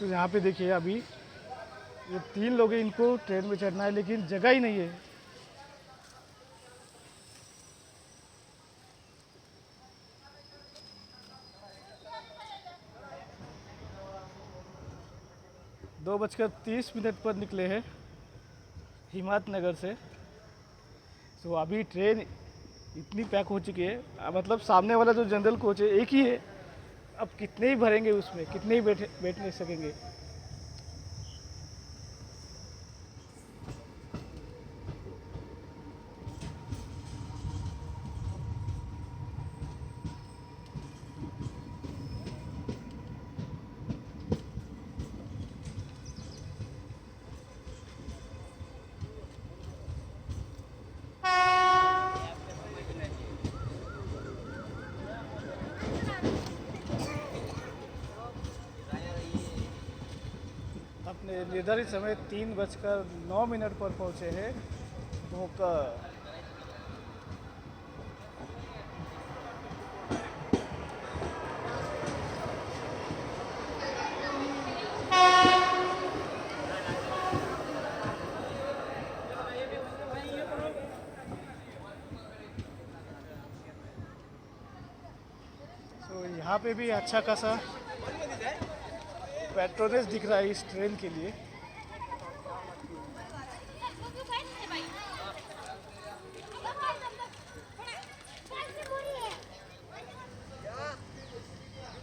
तो यहाँ पे देखिए अभी ये 3 लोग हैं, इनको ट्रेन में चढ़ना है लेकिन जगह ही नहीं है। दो 2:30 पर निकले हैं हिम्मतनगर से। तो अभी ट्रेन इतनी पैक हो चुकी है, मतलब सामने वाला जो जनरल कोच है एक ही है। अब कितने ही भरेंगे उसमें, कितने ही बैठ नहीं सकेंगे। अपने निर्धारित समय 3:09 पर पहुंचे हैं भोकर। तो यहाँ पे भी अच्छा खासा पेट्रोनेज दिख रहा है इस ट्रेन के लिए।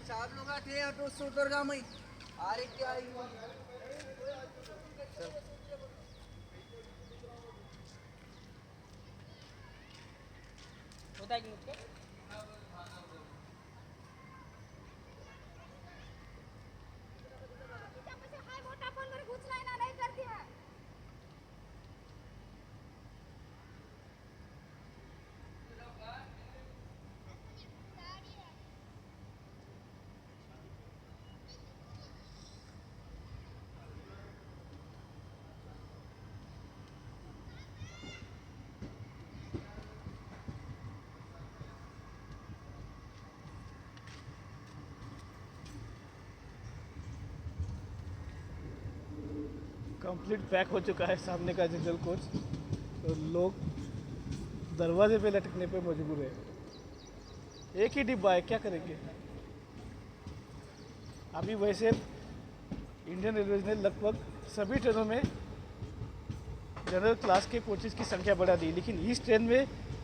चार लोग थे ऑटो से उतर गा मैं अरे क्या होता है की मुझको कंप्लीट पैक हो चुका है सामने का जनरल कोच, तो लोग दरवाजे पे लटकने पे मजबूर है। एक ही डिब्बा है, क्या करेंगे। अभी वैसे इंडियन रेलवेज ने लगभग सभी ट्रेनों में जनरल क्लास के कोचेज़ की संख्या बढ़ा दी, लेकिन इस ट्रेन में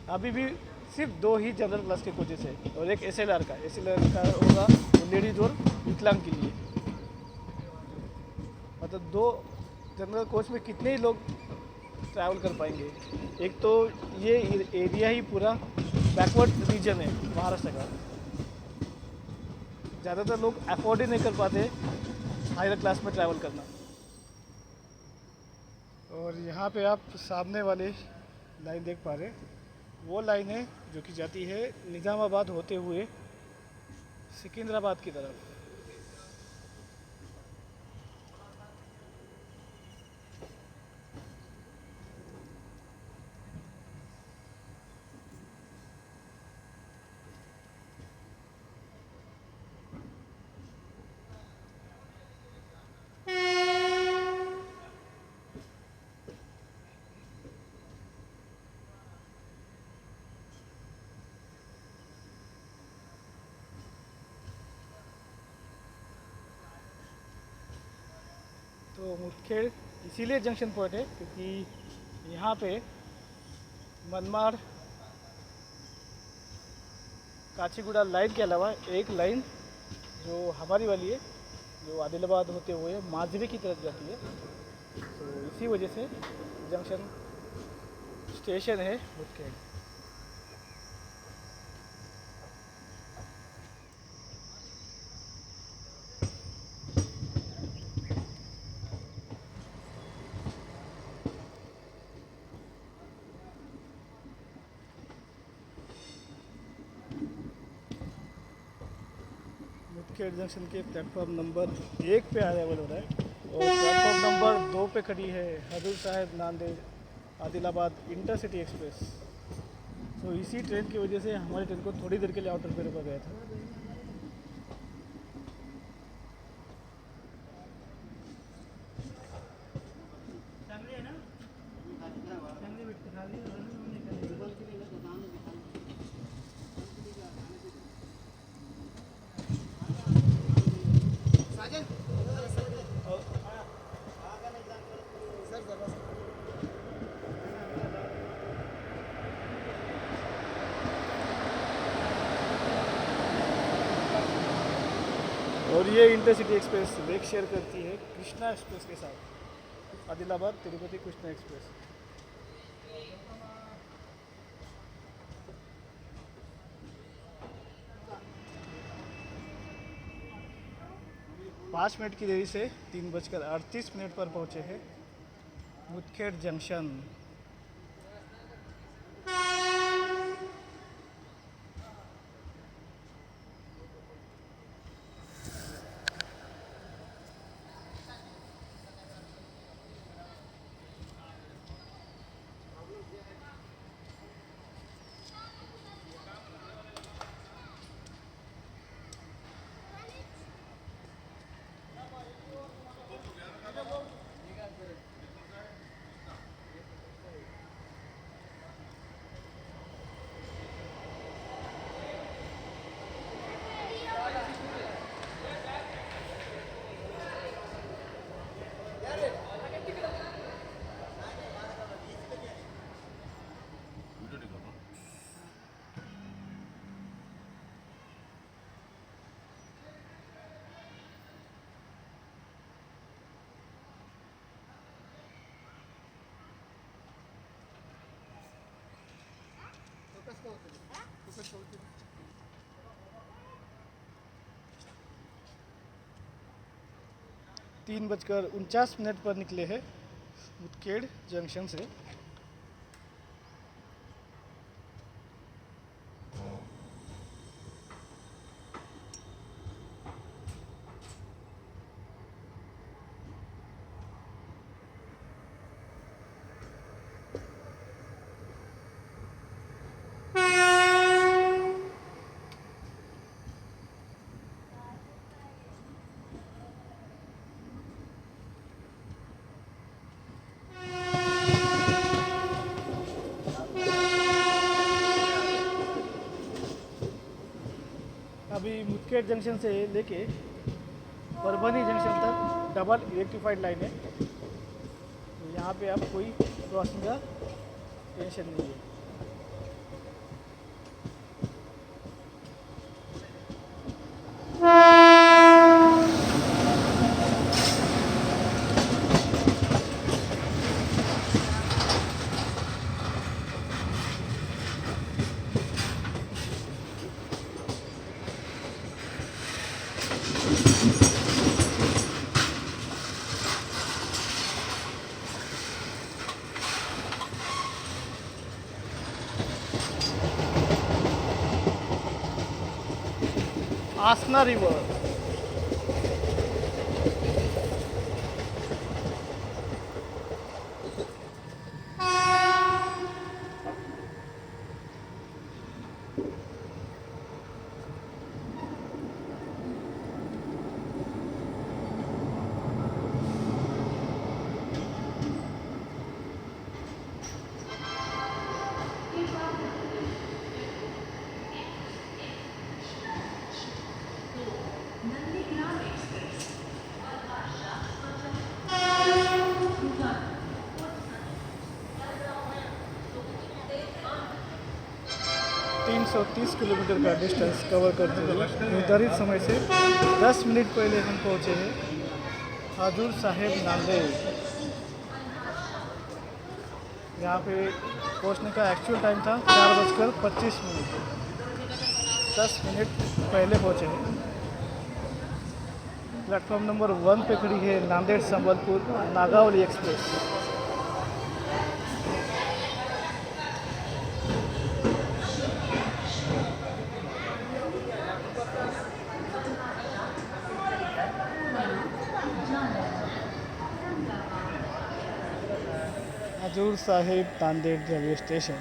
अभी भी सिर्फ 2 ही जनरल क्लास के कोचेस हैं और एक एसएलआर का होगा लेडीज और विकलांग के लिए। मतलब 2 जनरल कोच में कितने ही लोग ट्रैवल कर पाएंगे। एक तो ये एरिया ही पूरा बैकवर्ड रीजन है महाराष्ट्र का, ज़्यादातर लोग अफोर्ड ही नहीं कर पाते हायर क्लास में ट्रैवल करना। और यहाँ पे आप सामने वाली लाइन देख पा रहे, वो लाइन है जो कि जाती है निज़ामाबाद होते हुए सिकंदराबाद की तरफ। तो मुदखेड़ इसीलिए जंक्शन पॉइंट है क्योंकि यहाँ पे मनमाड़ काचीगुड़ा लाइन के अलावा एक लाइन जो हमारी वाली है, जो आदिलाबाद होते हुए माजरी की तरफ जाती है, तो इसी वजह से जंक्शन स्टेशन है मुदखेड़। मुदखेड़ जंक्शन के प्लेटफॉर्म नंबर 1 पे अराइवल हो रहा है और प्लेटफॉर्म नंबर 2 पे खड़ी है हजूर साहिब नांदेड़ आदिलाबाद इंटरसिटी एक्सप्रेस। तो इसी ट्रेन की वजह से हमारी ट्रेन को थोड़ी देर के लिए आउटर पे रोका गया था। और ये इंटरसिटी एक्सप्रेस वेग शेयर करती है कृष्णा एक्सप्रेस के साथ, आदिलाबाद तिरुपति कृष्णा एक्सप्रेस। पाँच मिनट की देरी से 3:38 पर पहुँचे हैं मुदखेड़ जंक्शन। तीन 3:49 पर निकले हैं मुदखेड़ जंक्शन से। सिंदखेड जंक्शन से लेके परभणी जंक्शन तक डबल इलेक्ट्रीफाइड लाइन है। तो यहाँ पे आप कोई क्रॉसिंग का टेंशन नहीं है। आसना रिवर, नंदीग्राम एक्सप्रेस 330 किलोमीटर का डिस्टेंस कवर करते हुए निर्धारित समय से 10 मिनट पहले हम पहुँचे हैं हजूर साहिब नांदेड़। यहाँ पे पहुँचने का एक्चुअल टाइम था 4:25। 10 मिनट पहले पहुँचे हैं। प्लेटफॉर्म नंबर 1 पे खड़ी है Nanded Sambalpur Nagavali express. Hazur Sahib Nanded railway station,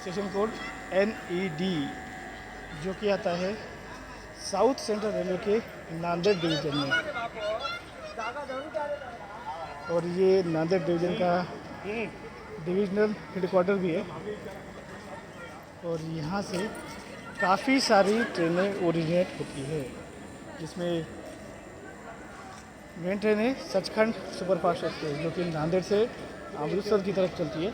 station code NED, जो कि आता है साउथ सेंट्रल रेलवे के नांदेड़ डिवीज़न में। और ये नांदेड़ डिवीज़न का डिविजनल हेडक्वार्टर भी है। और यहाँ से काफ़ी सारी ट्रेनें ओरिजिनेट होती है, जिसमें मेन ट्रेन है सचखंड सुपरफास्ट एक्सप्रेस, जो कि नांदेड़ से अमृतसर की तरफ चलती है।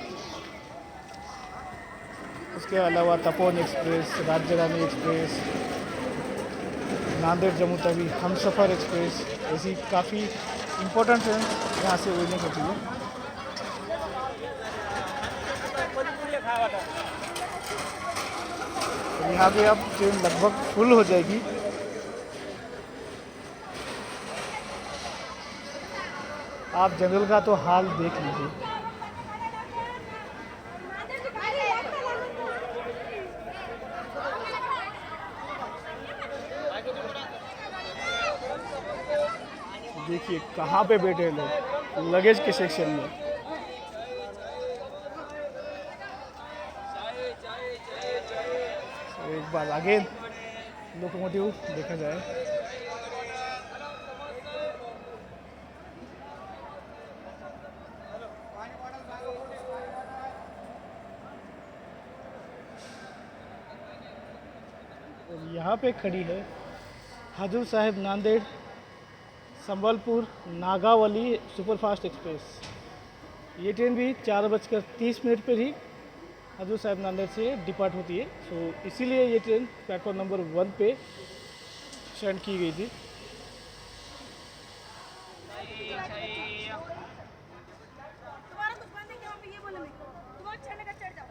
उसके अलावा तपोवन एक्सप्रेस, राज्यरानी एक्सप्रेस, नांदेड़ जम्मू तवी, हमसफ़र एक्सप्रेस, ऐसी काफ़ी इम्पोर्टेंट ट्रेन यहाँ से ओरिजिनेट होती है। यहाँ पे अब ट्रेन लगभग फुल हो जाएगी। आप जनरल का तो हाल देख लीजिए। देखिए कहाँ पे बैठे हैं लोग, लगेज के सेक्शन में। तो एक बार आगे लोकोमोटिव देखा जाए। और यहाँ पे खड़ी है हजूर साहिब नांदेड़ संबलपुर नागावली सुपरफास्ट एक्सप्रेस। ये ट्रेन भी 4:30 पर ही हजूर साहिब नांदेड़ से डिपार्ट होती है। सो इसीलिए ये ट्रेन प्लेटफॉर्म नंबर 1 पे स्टैंड की गई थी। तुम्हारा कुछ बंद है क्या? ये बोले मेरे को तुम्हारा चढ़ने का चढ़ जाओ।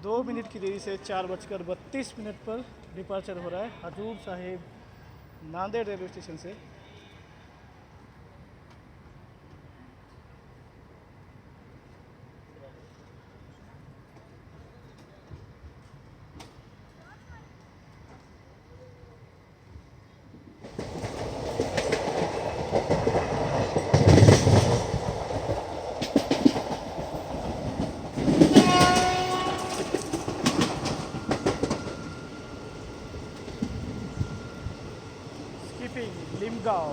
2 मिनट की देरी से 4:32 पर डिपार्चर हो रहा है हजूर साहिब नांदेड़ रेलवे स्टेशन से। Limgaon.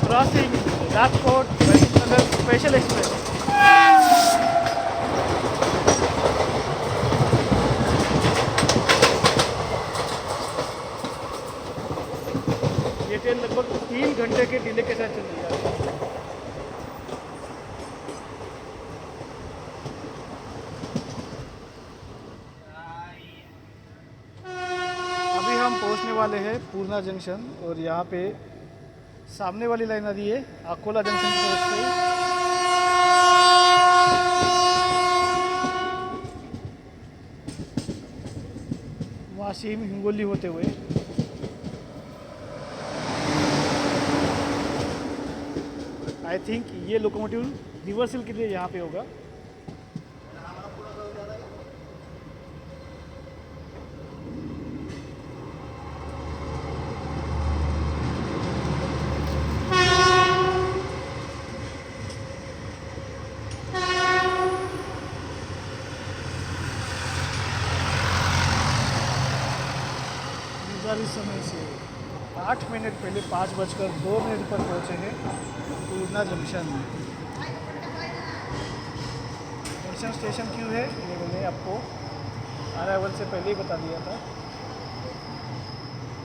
Crossing Rajkot Vaishnonagar special express. ये ट्रेन लगभग 3 घंटे के डिले के साथ चल रही है। अभी हम पहुंचने वाले हैं पूर्णा जंक्शन और यहाँ पे सामने वाली लाइन आ रही है अकोला जंक्शन की तरफ से। वाशिम हिंगोली होते हुए आई थिंक ये लोकोमोटिव रिवर्सल के लिए यहाँ पे होगा। इस समय से 8 मिनट पहले 5:02 पर पहुँचे हैं पूर्णा जंक्शन। जंक्शन स्टेशन क्यों है ये मैंने आपको अराइवल से पहले ही बता दिया था,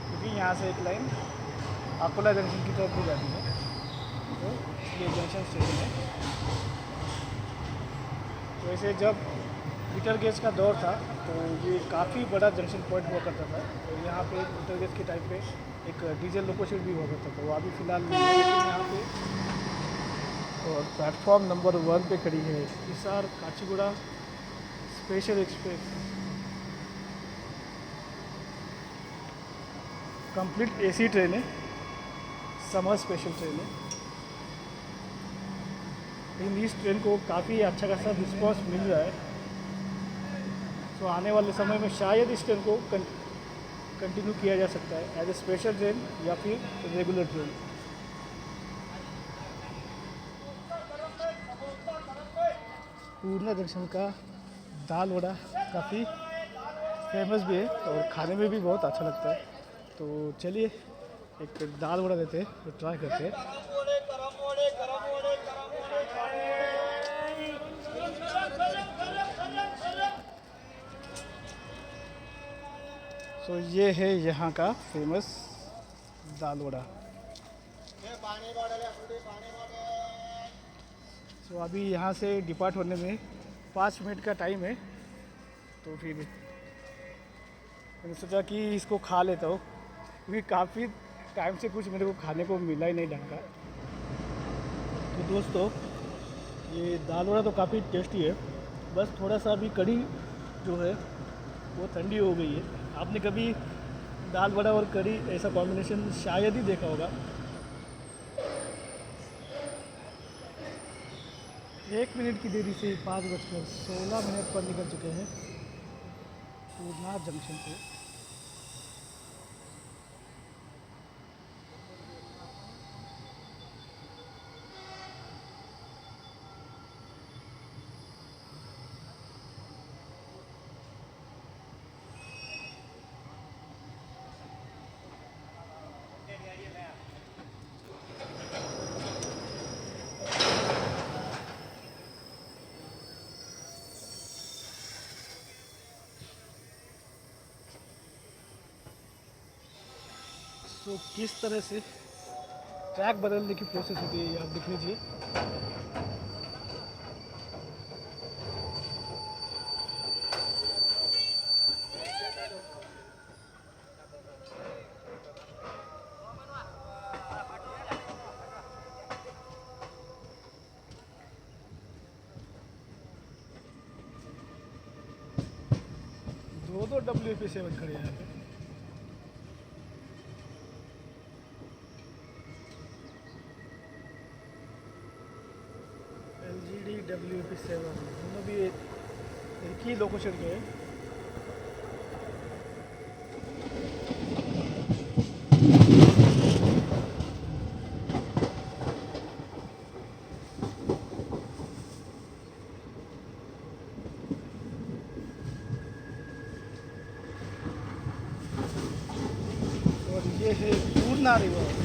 क्योंकि यहाँ से एक लाइन अकोला जंक्शन की तरफ भी जाती है, तो ये जंक्शन स्टेशन है। वैसे जब मीटर गेज का दौर था तो ये काफ़ी बड़ा जंक्शन पॉइंट हुआ करता था, और यहाँ पे मीटर गेज के टाइम पे एक डीजल लोको शेड भी हुआ करता था, वो अभी फ़िलहाल नहीं है, लेकिन यहाँ पे और प्लेटफॉर्म नंबर 1 पे खड़ी है Hisar Kacheguda special express. Complete AC train है, समर स्पेशल ट्रेन है। लेकिन इस ट्रेन को काफ़ी अच्छा खासा रिस्पॉन्स मिल रहा है, तो आने वाले समय में शायद इस ट्रेन को कंटिन्यू किया जा सकता है एज ए स्पेशल ट्रेन या फिर रेगुलर ट्रेन। पूर्णा जंक्शन का दाल वड़ा काफ़ी फेमस भी है और खाने में भी बहुत अच्छा लगता है, तो चलिए एक दाल वड़ा देते हैं तो ट्राई करते हैं। तो ये है यहाँ का फेमस दाल वड़ा। तो अभी यहाँ से डिपार्ट होने में 5 मिनट का टाइम है, तो फिर मैंने सोचा कि इसको खा लेता हूँ, क्योंकि काफ़ी टाइम से कुछ मेरे को खाने को मिला ही नहीं ढंग का। तो दोस्तों ये दाल वड़ा तो काफ़ी टेस्टी है, बस थोड़ा सा अभी कढ़ी जो है वो ठंडी हो गई है। आपने कभी दाल वड़ा और कढ़ी ऐसा कॉम्बिनेशन शायद ही देखा होगा। 1 मिनट की देरी से 5:16 पर निकल चुके हैं पूर्णा जंक्शन से। तो किस तरह से ट्रैक बदलने की प्रोसेस होती है ये आप देख लीजिए। दो WP7 खड़े हैं। LGD WP7 दोनों भी एक ही लोको शेड के हैं। और ये है पूर्णा रिवर।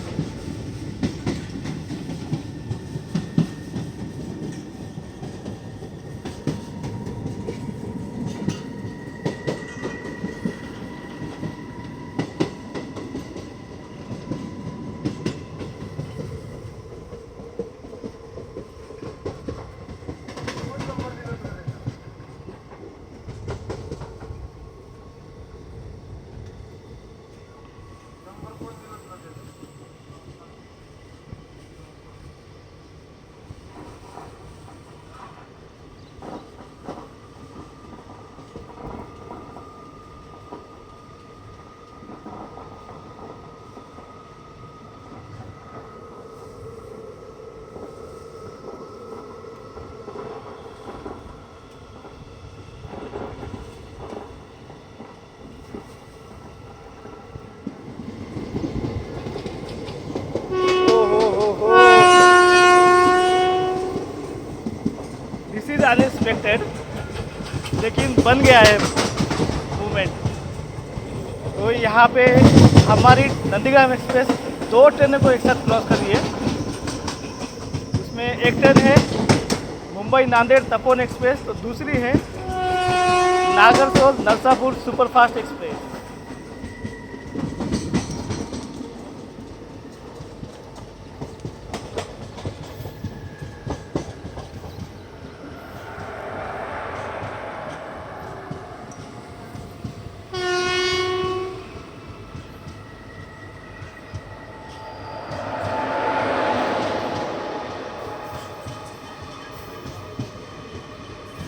रिजेक्टेड, लेकिन बन गया है मूवमेंट। तो यहाँ पे हमारी नंदीग्राम एक्सप्रेस 2 ट्रेनों को एक साथ क्रॉस कर रही है। उसमें एक ट्रेन है मुंबई नांदेड़ तपोवन एक्सप्रेस, तो दूसरी है Nagarsol Narsapur superfast express.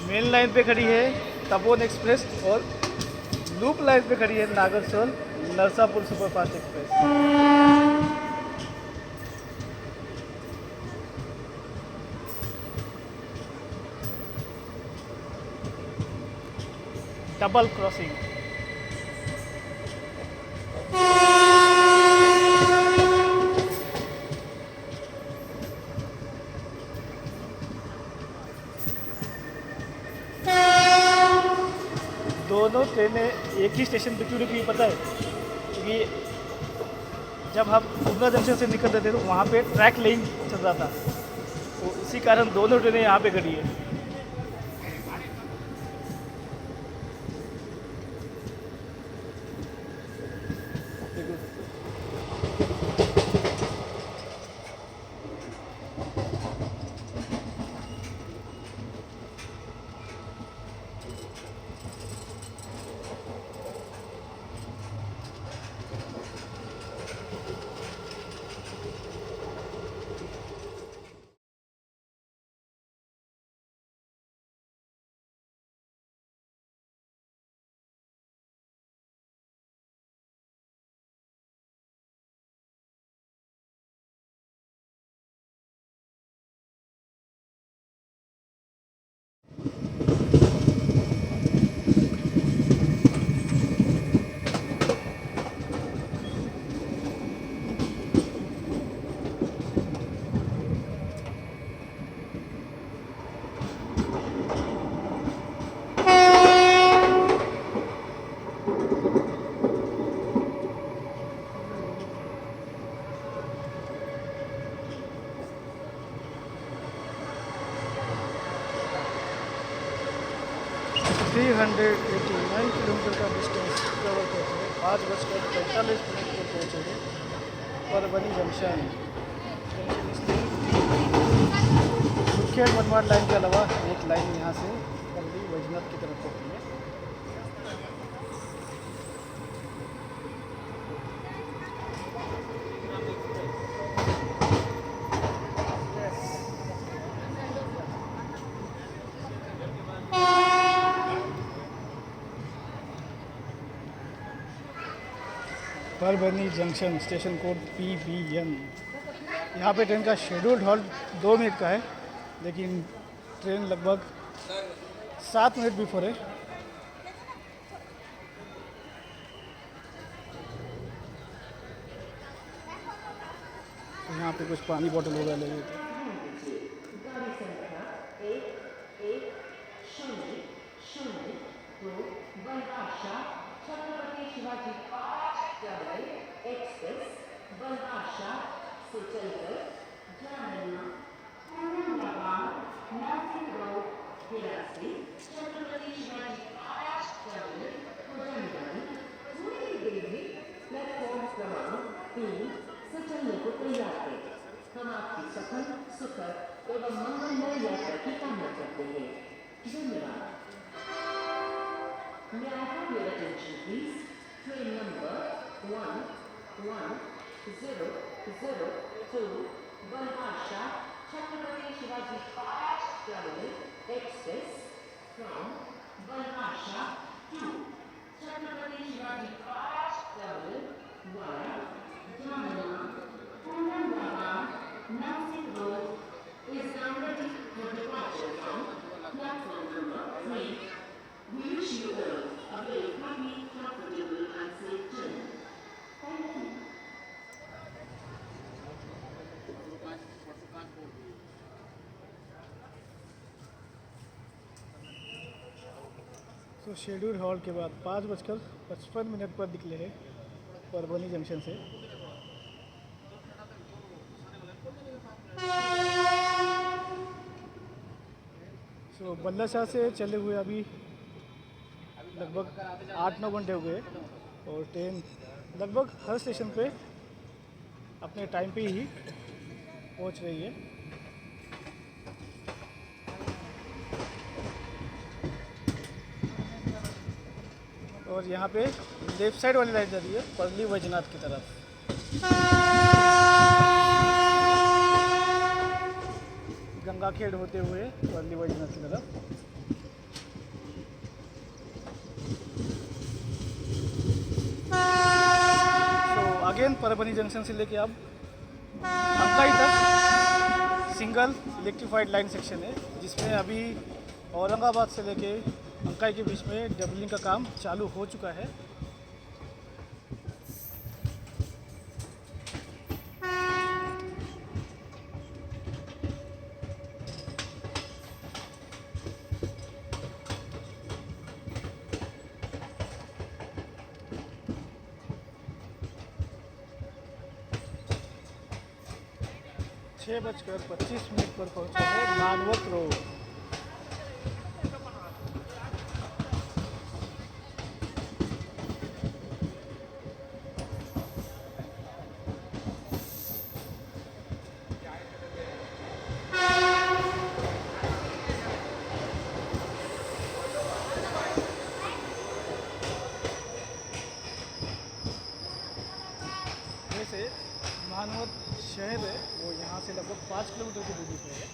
Main line पे खड़ी है तपोवन एक्सप्रेस और लूप लाइन पे खड़ी है Nagarsol Narsapur superfast express. Double crossing. दोनों ट्रेनें एक ही स्टेशन पे क्यों रुकी पता है? क्योंकि जब हम उगना जंक्शन से निकलते थे तो वहाँ पे ट्रैक लेइंग चल रहा था, तो इसी कारण दोनों ट्रेनें यहाँ पे खड़ी है। थ्री 389 किलोमीटर का डिस्टेंस कवर करते हुए 5:45 पर पहुँचेंगे परभनी जंक्शन। मुख्य मनमाड लाइन के अलावा एक लाइन यहाँ से बल्ली वैजनाथ की तरफ होती है। Parbhani junction station code PBN। यहाँ पे ट्रेन का शेड्यूल्ड हॉल्ट 2 मिनट का है, लेकिन ट्रेन लगभग 7 मिनट बिफोर है। तो यहाँ पे कुछ पानी बॉटल वगैरह ले लेते हैं। हम आपकी सफल सुखद एवं मंगलमय यात्रा की कामना करते हैं। धन्यवाद। May I have your attention please? Train number 110002 Balhasha Chhatrapati Shivaji Maharaj Terminal Express from Balhasha to Chhatrapati Shivaji Maharaj Terminal via Jamuna, Purnambagan, Nasik Road is now ready for departure from platform number 3. We wish you all a very happy, comfortable and safe journey. Thank you. तो schedule hall के बाद 5:55 पर निकले हैं Parbhani junction से। तो बल्ला शाह से चले हुए अभी लगभग 8-9 घंटे हो गए और ट्रेन लगभग हर स्टेशन पे अपने टाइम पे ही पहुंच रही है। और यहाँ पे लेफ्ट साइड वाली लाइन जा रही है परली वैजनाथ की तरफ। गंगाखेड़ होते हुए परली वैजनाथ की तरफ। तो अगेन परभनी जंक्शन से लेके अब अंकाई तक सिंगल इलेक्ट्रीफाइड लाइन सेक्शन है, जिसमें अभी औरंगाबाद से लेके अंकाई के बीच में डबलिंग का काम चालू हो चुका है। छः 6:25 पर पहुंचा है मानवत रोड। जैसे मानवत शहर है वो यहाँ से लगभग 5 किलोमीटर की दूरी पे है।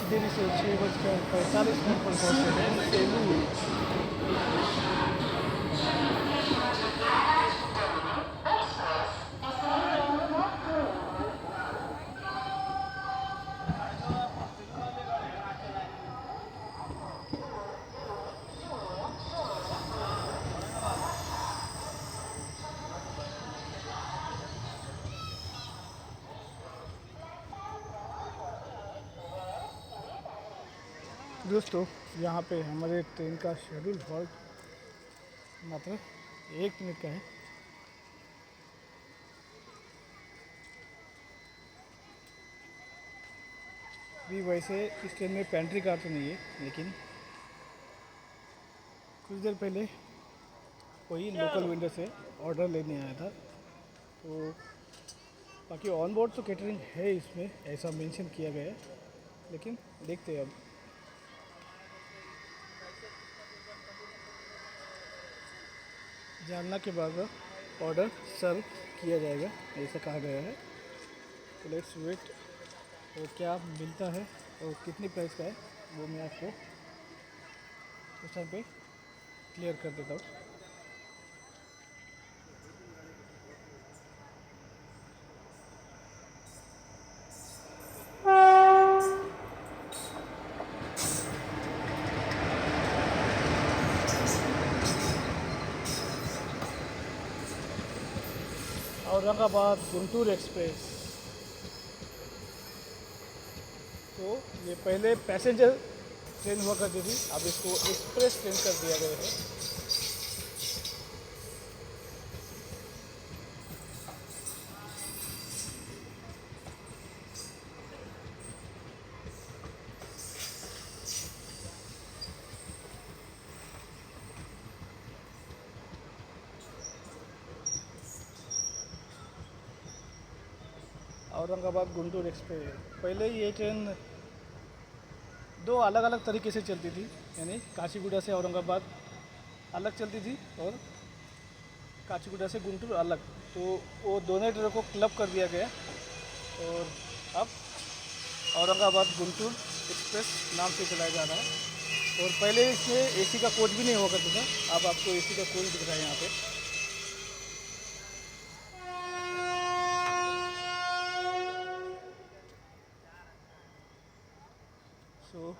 देरी से 6:45 पर पहुँचे हैं सेलू। दोस्तों यहाँ पे हमारे ट्रेन का शेड्यूल हॉल्ट मात्र 1 मिनट का है। भी वैसे इस ट्रेन में पेंट्री कार तो नहीं है, लेकिन कुछ देर पहले कोई लोकल वेंडर से ऑर्डर लेने आया था। तो बाकी ऑन बोर्ड तो कैटरिंग है, इसमें ऐसा मेंशन किया गया है, लेकिन देखते हैं अब। जानना के बाद ऑर्डर सर्व किया जाएगा, ऐसा कहा गया है। तो लेट्स वेट, और क्या मिलता है और कितनी प्राइस का है वो मैं आपको उस टाइम पे क्लियर कर देता हूँ। औरंगाबाद गुंटूर एक्सप्रेस। तो ये पहले पैसेंजर ट्रेन हुआ करती थी, अब इसको एक्सप्रेस ट्रेन कर दिया गया है। औरंगाबाद गुंटूर एक्सप्रेस। पहले ये ट्रेन दो अलग अलग तरीके से चलती थी, यानी काचीगुड़ा से औरंगाबाद अलग चलती थी और काचीगुड़ा से गुंटूर अलग। तो वो दोनों ट्रेनों को क्लब कर दिया गया और अब औरंगाबाद गुंटूर एक्सप्रेस नाम से चलाया जा रहा है। और पहले इसमें एसी का कोच भी नहीं हुआ करता था, अब आपको एसी का कोच दिख रहा है यहाँ पे। सो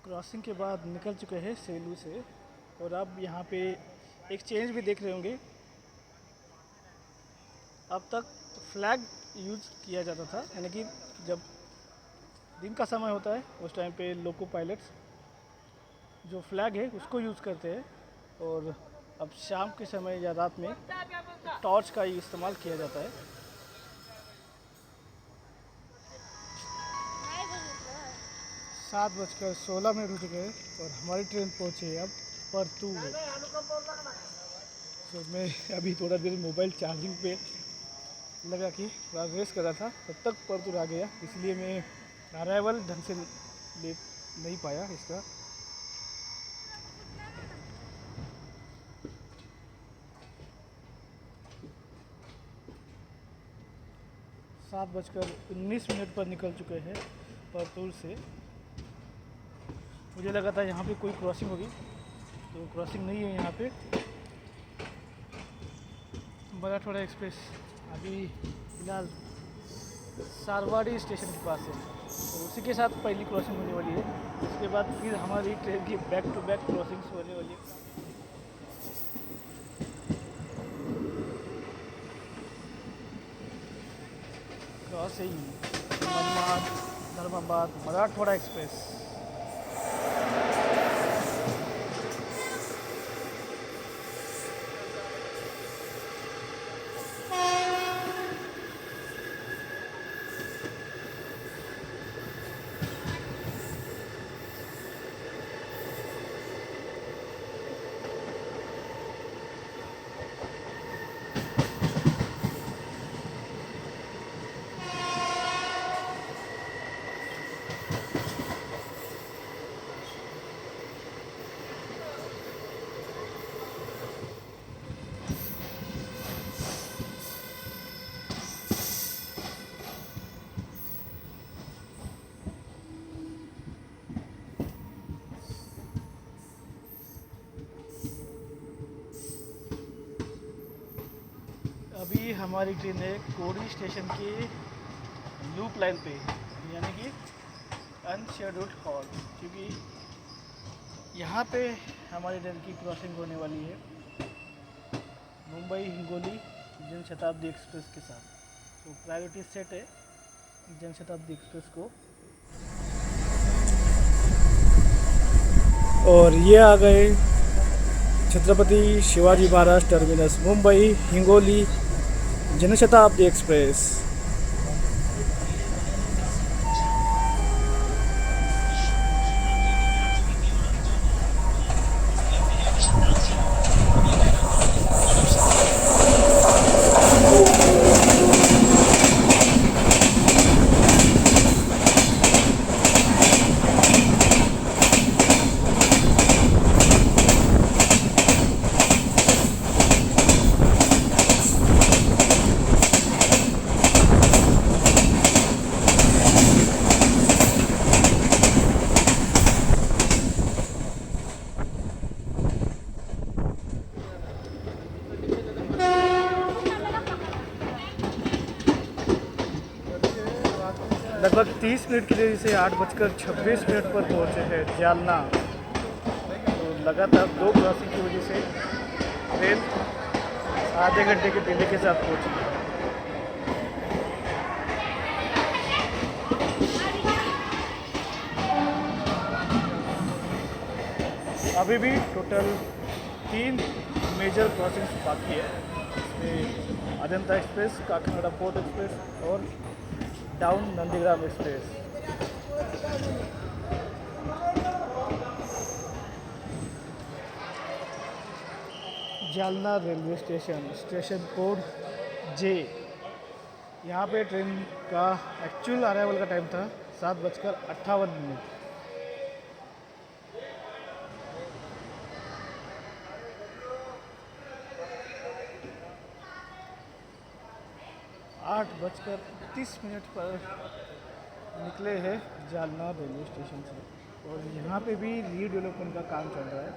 क्रॉसिंग के बाद निकल चुके हैं सेलू से, और अब यहाँ पे एक चेंज भी देख रहे होंगे। अब तक फ्लैग यूज किया जाता था, यानी कि जब दिन का समय होता है उस टाइम पे लोको पायलट्स जो फ्लैग है उसको यूज़ करते हैं, और अब शाम के समय या रात में टॉर्च का ही इस्तेमाल किया जाता है। सात बजकर 16 मिनट हो चुके हैं और हमारी ट्रेन पहुंची है अब परतूर। तो मैं अभी थोड़ा देर मोबाइल चार्जिंग पे लगा कि रेस्ट कर रहा था, तब तक परतूर आ गया, इसलिए मैं अराइवल ढंग से ले नहीं पाया इसका। सात बजकर 19 मिनट पर निकल चुके हैं परतूर से। मुझे लगा था यहाँ पे कोई क्रॉसिंग होगी, तो क्रॉसिंग नहीं है यहाँ पे। मराठवाड़ा एक्सप्रेस अभी फ़िलहाल सारवाड़ी स्टेशन के पास है, तो उसी के साथ पहली क्रॉसिंग होने वाली है। उसके बाद फिर हमारी ट्रेन की बैक टू बैक क्रॉसिंग्स होने वाली है। Crossing Manmad Dharmabad Marathwada express. अभी हमारी ट्रेन है कोड़ी स्टेशन के लूप लाइन पे, यानी कि अनशेड्यूल्ड हॉल, क्योंकि यहाँ पे हमारी ट्रेन की क्रॉसिंग होने वाली है मुंबई हिंगोली जनशताब्दी एक्सप्रेस के साथ। तो प्रायोरिटी सेट है जनशताब्दी एक्सप्रेस को। और ये आ गए छत्रपति शिवाजी महाराज टर्मिनस मुंबई हिंगोली जनशताब्दी एक्सप्रेस। लगभग 30 मिनट की देरी से 8:26 पर पहुँचे हैं जालना। तो लगातार 2 क्रॉसिंग की वजह से ट्रेन आधे घंटे के डिले के साथ पहुँची है। अभी भी टोटल 3 मेजर क्रॉसिंग्स बाकी है। इसमें Ajanta express, Kakinada port express और down Nandigram express. Jalna railway station, station code J. यहाँ पे ट्रेन का एक्चुअल अराइवल का टाइम था 7:58। 8:31 पर निकले हैं जालना रेलवे स्टेशन से। और यहाँ पे भी रीडेवलपमेंट का काम चल रहा है।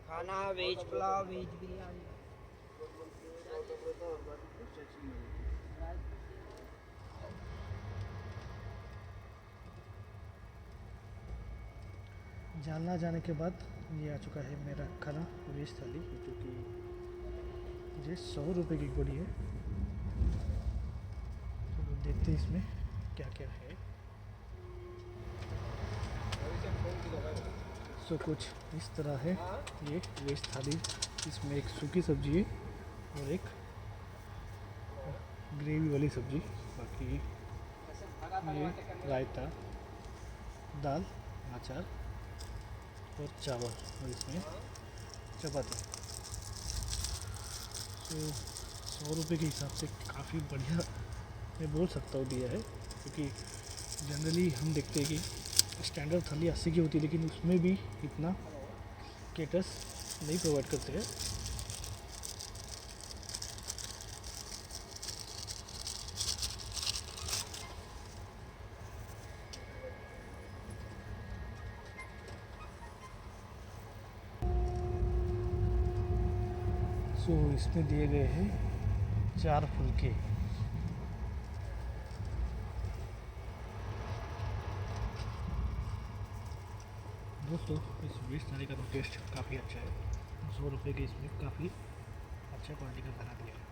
खाना वेज पुलाव, वेज बिरयानी। जालना जाने के बाद ये आ चुका है मेरा खाना वेज थाली, जो कि मुझे 100 रुपये की पड़ी है। तो देखते हैं इसमें क्या क्या है। सो कुछ इस तरह है ये वेज थाली। इसमें एक सूखी सब्जी है और एक ग्रेवी वाली सब्जी, बाकी ये रायता, दाल, अचार और चावल, और इसमें चपाती। तो 100 रुपये के हिसाब से काफ़ी बढ़िया मैं बोल सकता हूँ दिया है, क्योंकि जनरली हम देखते हैं कि स्टैंडर्ड थाली 80 की होती है, लेकिन उसमें भी इतना केटर्स नहीं प्रोवाइड करते हैं। सो इसमें दिए गए हैं 4 फुलके। दोस्तों इस वेज थाली का तो टेस्ट काफ़ी अच्छा है। 100 रुपये के इसमें काफ़ी अच्छा क्वालिटी का खाना दिया है।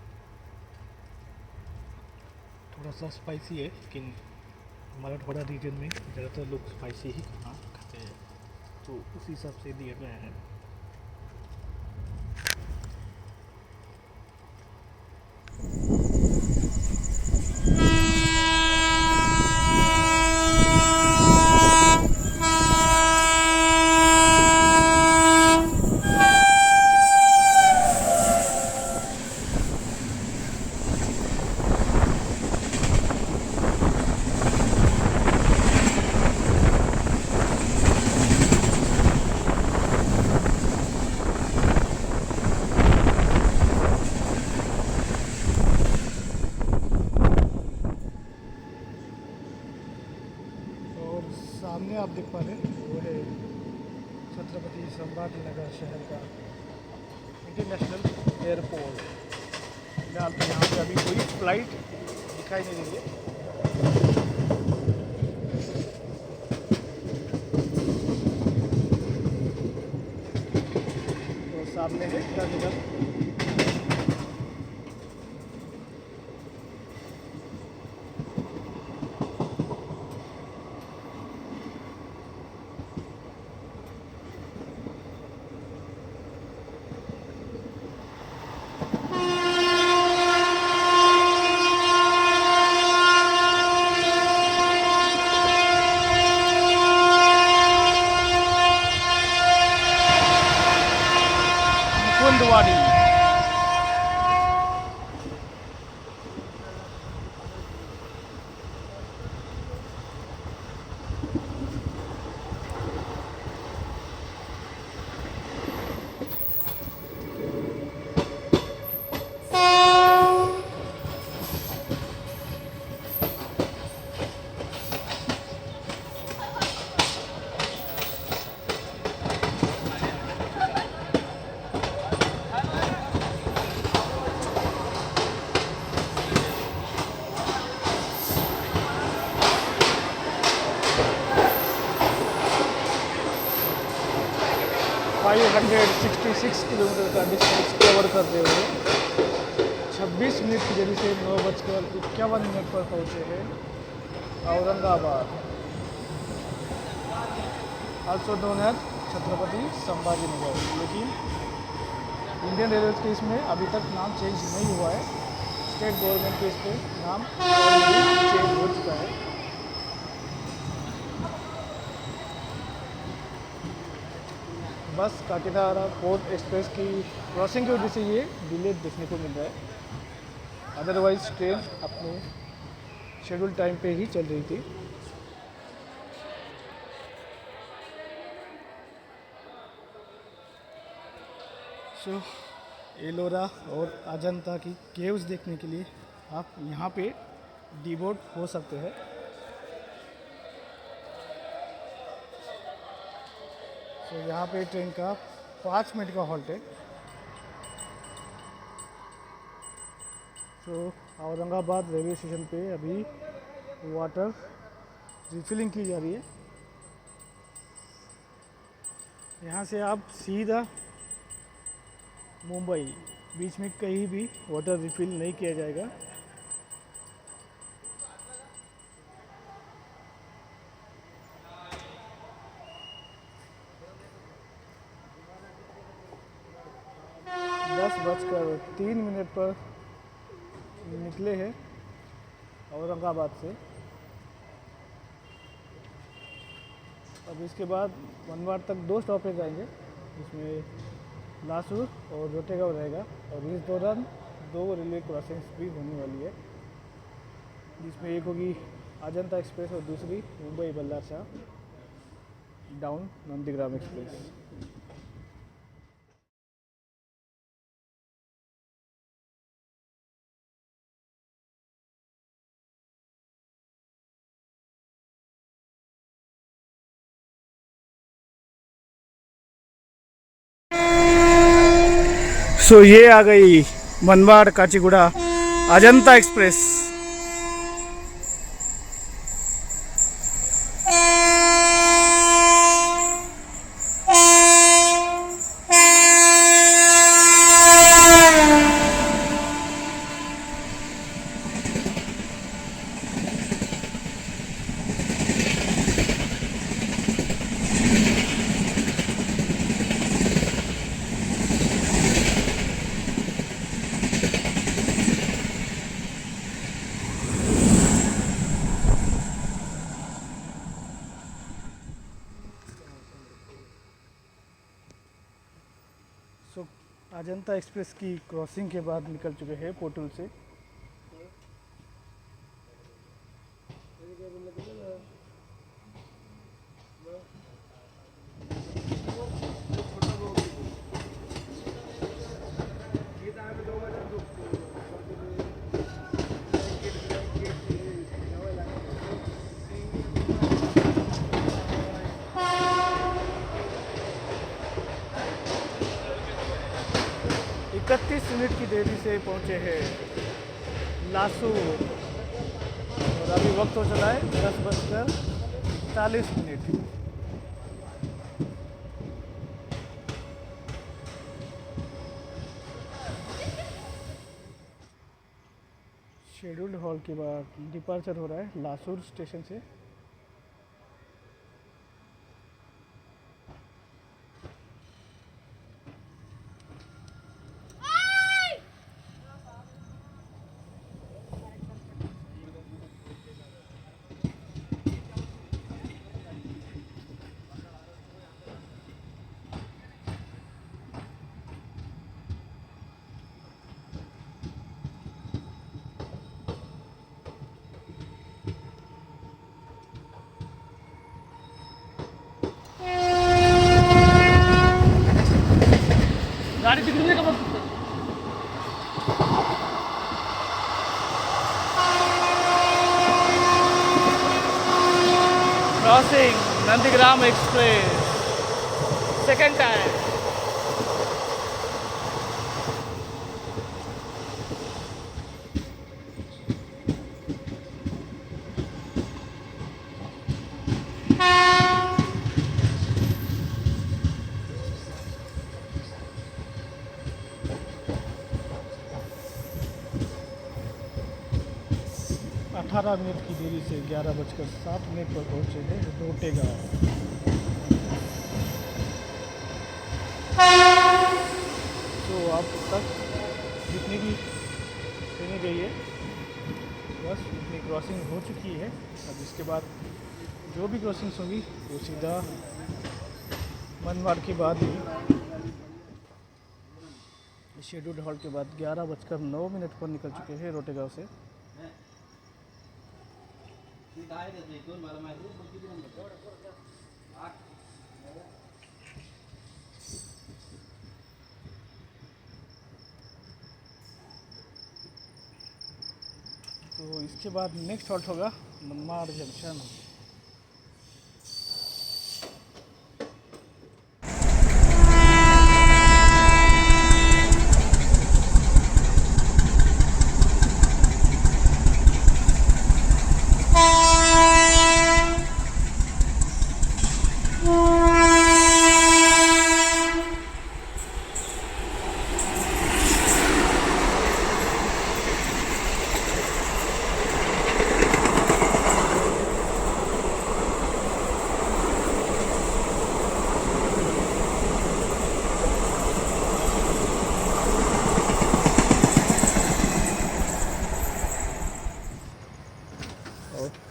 थोड़ा सा स्पाइसी है, लेकिन हमारा थोड़ा रीजन में ज़्यादातर लोग स्पाइसी ही खाना खाते हैं, तो उस हिसाब से दिया गया है। सामने आप देख पा रहे हैं वो है छत्रपति संभाजीनगर शहर का इंटरनेशनल एयरपोर्ट। फिलहाल तो यहाँ पे अभी कोई फ्लाइट दिखाई नहीं दे रही है। तो सामने है टर्मिनल। मुकुंदवाड़ी। 6 किलोमीटर का डिस्टेंस कवर करते हुए 26 मिनट की देरी से 9:51 पर पहुँचे हैं Aurangabad, also known as Chhatrapati Sambhaji Nagar. लेकिन इंडियन रेलवे के इसमें अभी तक नाम चेंज नहीं हुआ है। स्टेट गवर्नमेंट के इस पर नाम चेंज हो चुका है। बस काकीनाडा पोर्ट एक्सप्रेस की क्रॉसिंग की वजह से ये डिले देखने को मिल रहा है, अदरवाइज ट्रेन अपने शेड्यूल टाइम पे ही चल रही थी। सो एलोरा और अजंता की केव्स देखने के लिए आप यहाँ पे डिबोट हो सकते हैं। तो यहाँ पे ट्रेन का 5 मिनट का हॉल्ट है। तो औरंगाबाद रेलवे स्टेशन पे अभी वाटर रिफिलिंग की जा रही है। यहाँ से आप सीधा मुंबई, बीच में कहीं भी वाटर रिफिल नहीं किया जाएगा। दस बजकर 3 मिनट पर निकले हैं औरंगाबाद से। अब इसके बाद मनमाड़ तक 2 स्टॉपेज आएंगे, जिसमें लासूर और रोटेगांव रहेगा। और इस दौरान 2 रेलवे क्रॉसिंग्स भी होने वाली है, जिसमें एक होगी अजंता एक्सप्रेस और दूसरी मुंबई बल्लारशाह डाउन नंदीग्राम एक्सप्रेस। सो ये आ गई मनमाड़ काचीगुड़ा अजंता एक्सप्रेस। सो अजंता एक्सप्रेस की क्रॉसिंग के बाद निकल चुके हैं पोर्टल से। मिनट की देरी से पहुंचे हैं लासूर और अभी वक्त हो चला है 10:41। शेड्यूल्ड हॉल के बाद डिपार्चर हो रहा है लासूर स्टेशन से। गाड़ी दिखने का मत crossing Nandigram express second time. 18 minute की देरी से 11:60 पर पहुँचे हैं रोटेगा। तो आप तक जितनी भी ट्रेनें गई है बस उतनी क्रॉसिंग हो चुकी है। अब इसके बाद जो भी क्रॉसिंग्स होगी वो सीधा मनमाड़ के बाद ही शेड्यूल्ड हॉल्ट के बाद 11:09 पर निकल चुके हैं रोटेगांव से। तो इसके बाद नेक्स्ट हॉल्ट होगा मनमाड़ जंक्शन।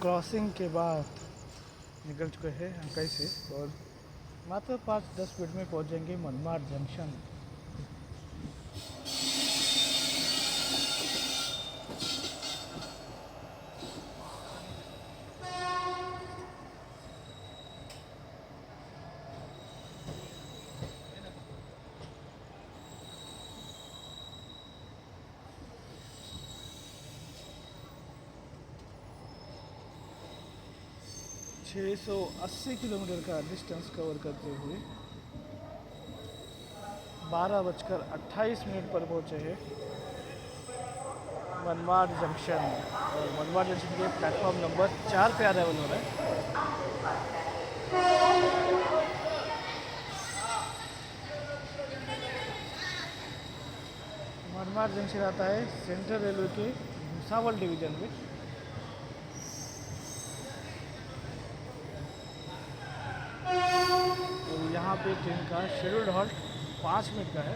क्रॉसिंग के बाद निकल चुके हैं अंकई से और मात्र 5-10 मिनट में पहुंच जाएंगे मनमाड़ जंक्शन। छः 180 किलोमीटर का डिस्टेंस कवर करते हुए 12:28 पर पहुँचे हैं मनमाड़ जंक्शन। और मनमाड़ जंक्शन के प्लेटफॉर्म नंबर 4 पे अराइवल हो रहा है। मनमाड़ जंक्शन आता है सेंट्रल रेलवे के भुसावल डिवीजन में। और यहाँ पे ट्रेन का शेड्यूल्ड हॉल्ट 5 मिनट का है।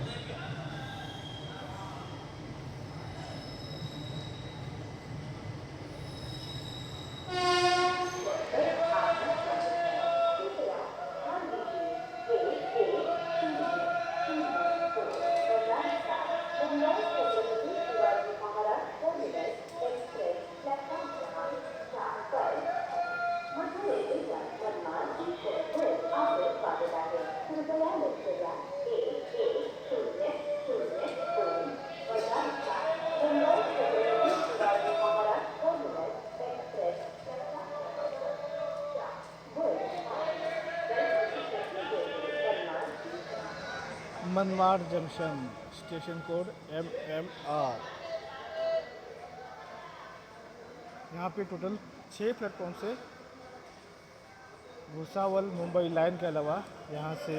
Manmad junction station code MMR। यहाँ पे टोटल 6 प्लेटफॉर्म से भुसावल मुंबई लाइन के अलावा यहाँ से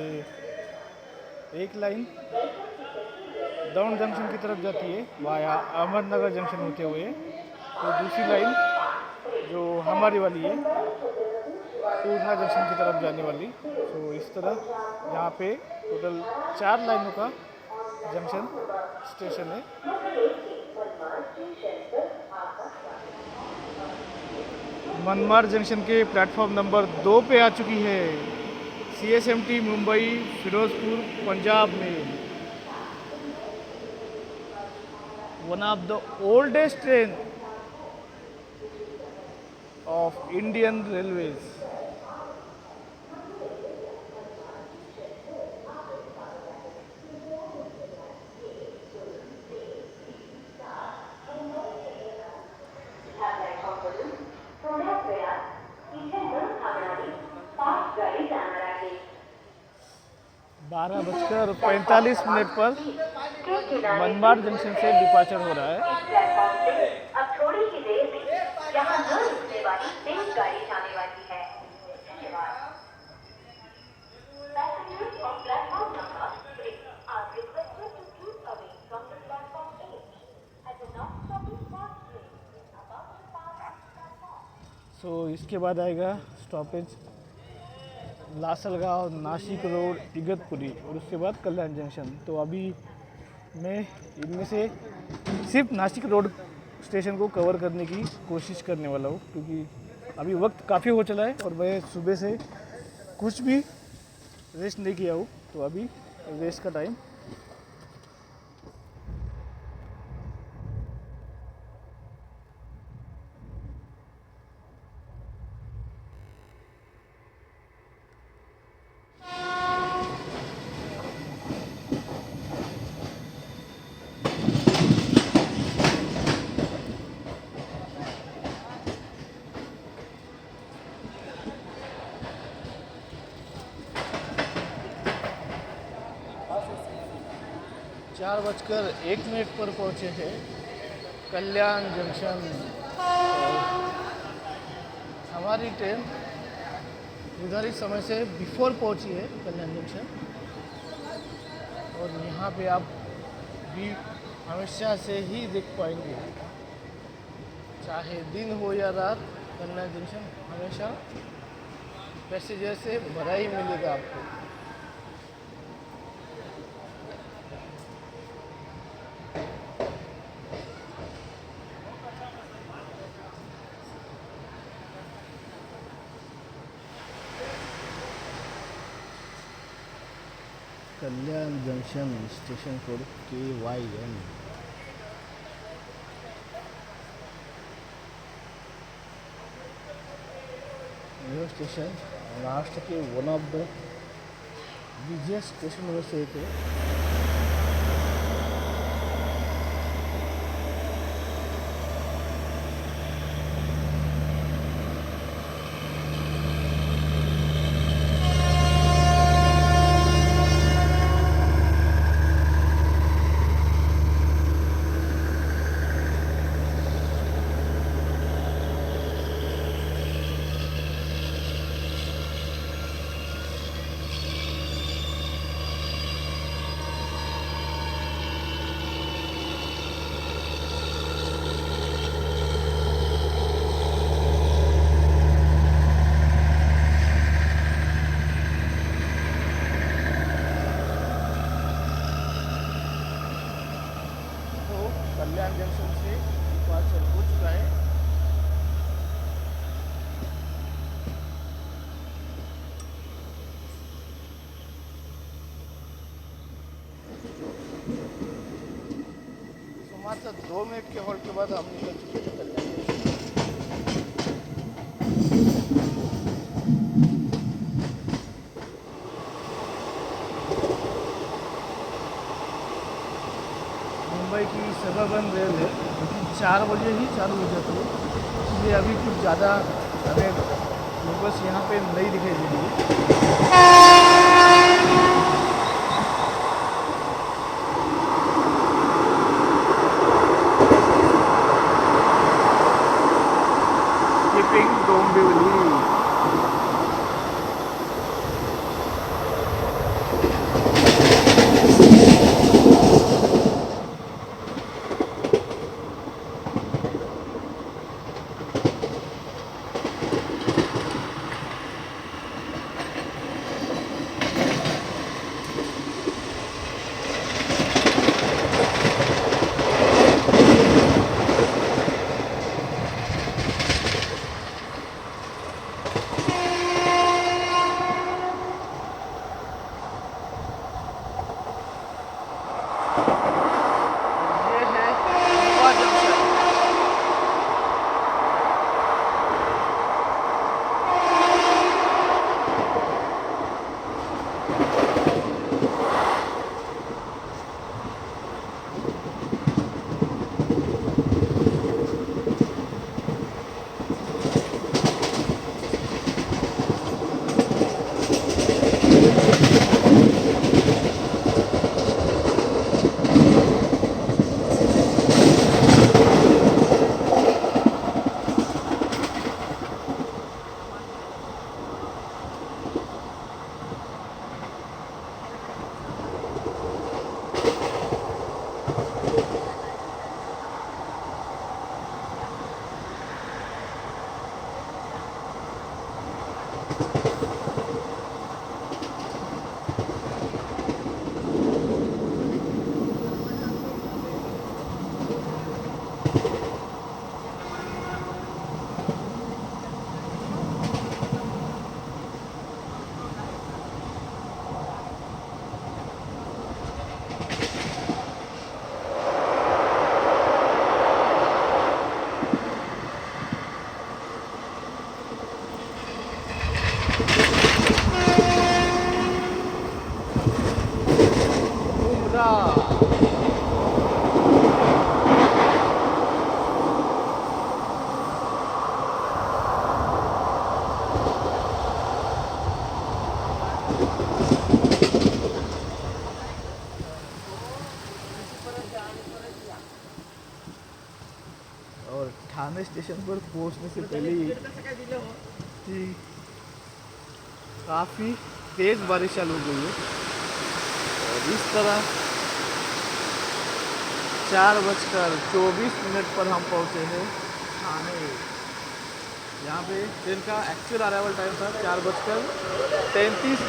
एक लाइन दौंड जंक्शन की तरफ जाती है वाया अहमदनगर जंक्शन होते हुए। तो दूसरी लाइन जो हमारी वाली है पूर्णा जंक्शन की तरफ जाने वाली। तो इस तरह यहाँ पे टोटल 4 लाइनों का जंक्शन स्टेशन है। मनमाड़ जंक्शन के प्लेटफॉर्म नंबर 2 पे आ चुकी है CSMT मुंबई फिरोजपुर पंजाब में one of the oldest train of Indian railways. बारह 12:45 पर मनमाड़ जंक्शन से डिपार्चर हो रहा है। अब थोड़ी ही देर में यहाँ न रुकने वाली तेज गाड़ी जाने वाली है। Passengers on platform number 3 are requested to keep away from the platform edge. At the non-stopping fast train is about to pass सो इसके बाद आएगा स्टॉपेज लासलगांव, नासिक रोड, इगतपुरी और उसके बाद कल्याण जंक्शन। तो अभी मैं इनमें से सिर्फ नासिक रोड स्टेशन को कवर करने की कोशिश करने वाला हूँ, क्योंकि अभी वक्त काफ़ी हो चला है और मैं सुबह से कुछ भी रेस्ट नहीं किया हूँ। तो अभी रेस्ट का टाइम। चार बजकर 1 मिनट पर पहुँचे हैं कल्याण जंक्शन। हमारी ट्रेन निर्धारित समय से बिफोर पहुँची है कल्याण जंक्शन। और यहाँ पे आप भी हमेशा से ही देख पाएंगे, चाहे दिन हो या रात, कल्याण जंक्शन हमेशा पैसेंजर से भरा ही मिलेगा आपको। कल्याण जंक्शन स्टेशन कोड KYN। यह स्टेशन महाराष्ट्र के one of the busiest station में से एक है। कल्याण जंक्शन से डिपार्चर हो चुका है। तो मात्र 2 मिनट के हॉल्ट के बाद हम निकल चुके थे कल्याण जंक्शन। मुंबई की सबर्बन रेल है, लेकिन 4 बजे ही चालू हो जाती है, इसलिए अभी कुछ ज़्यादा हमें लोकल्स यहाँ पे नहीं दिखाई दे रही है। कीपिंग डोंबिवली। और ठाणे स्टेशन पर पहुंचने से पहले ही काफ़ी तेज़ बारिश चालू हो गई है। और इस तरह 4:24 पर हम पहुंचे हैं ठाणे। यहाँ पे ट्रेन का एक्चुअल अराइवल टाइम था 4:33।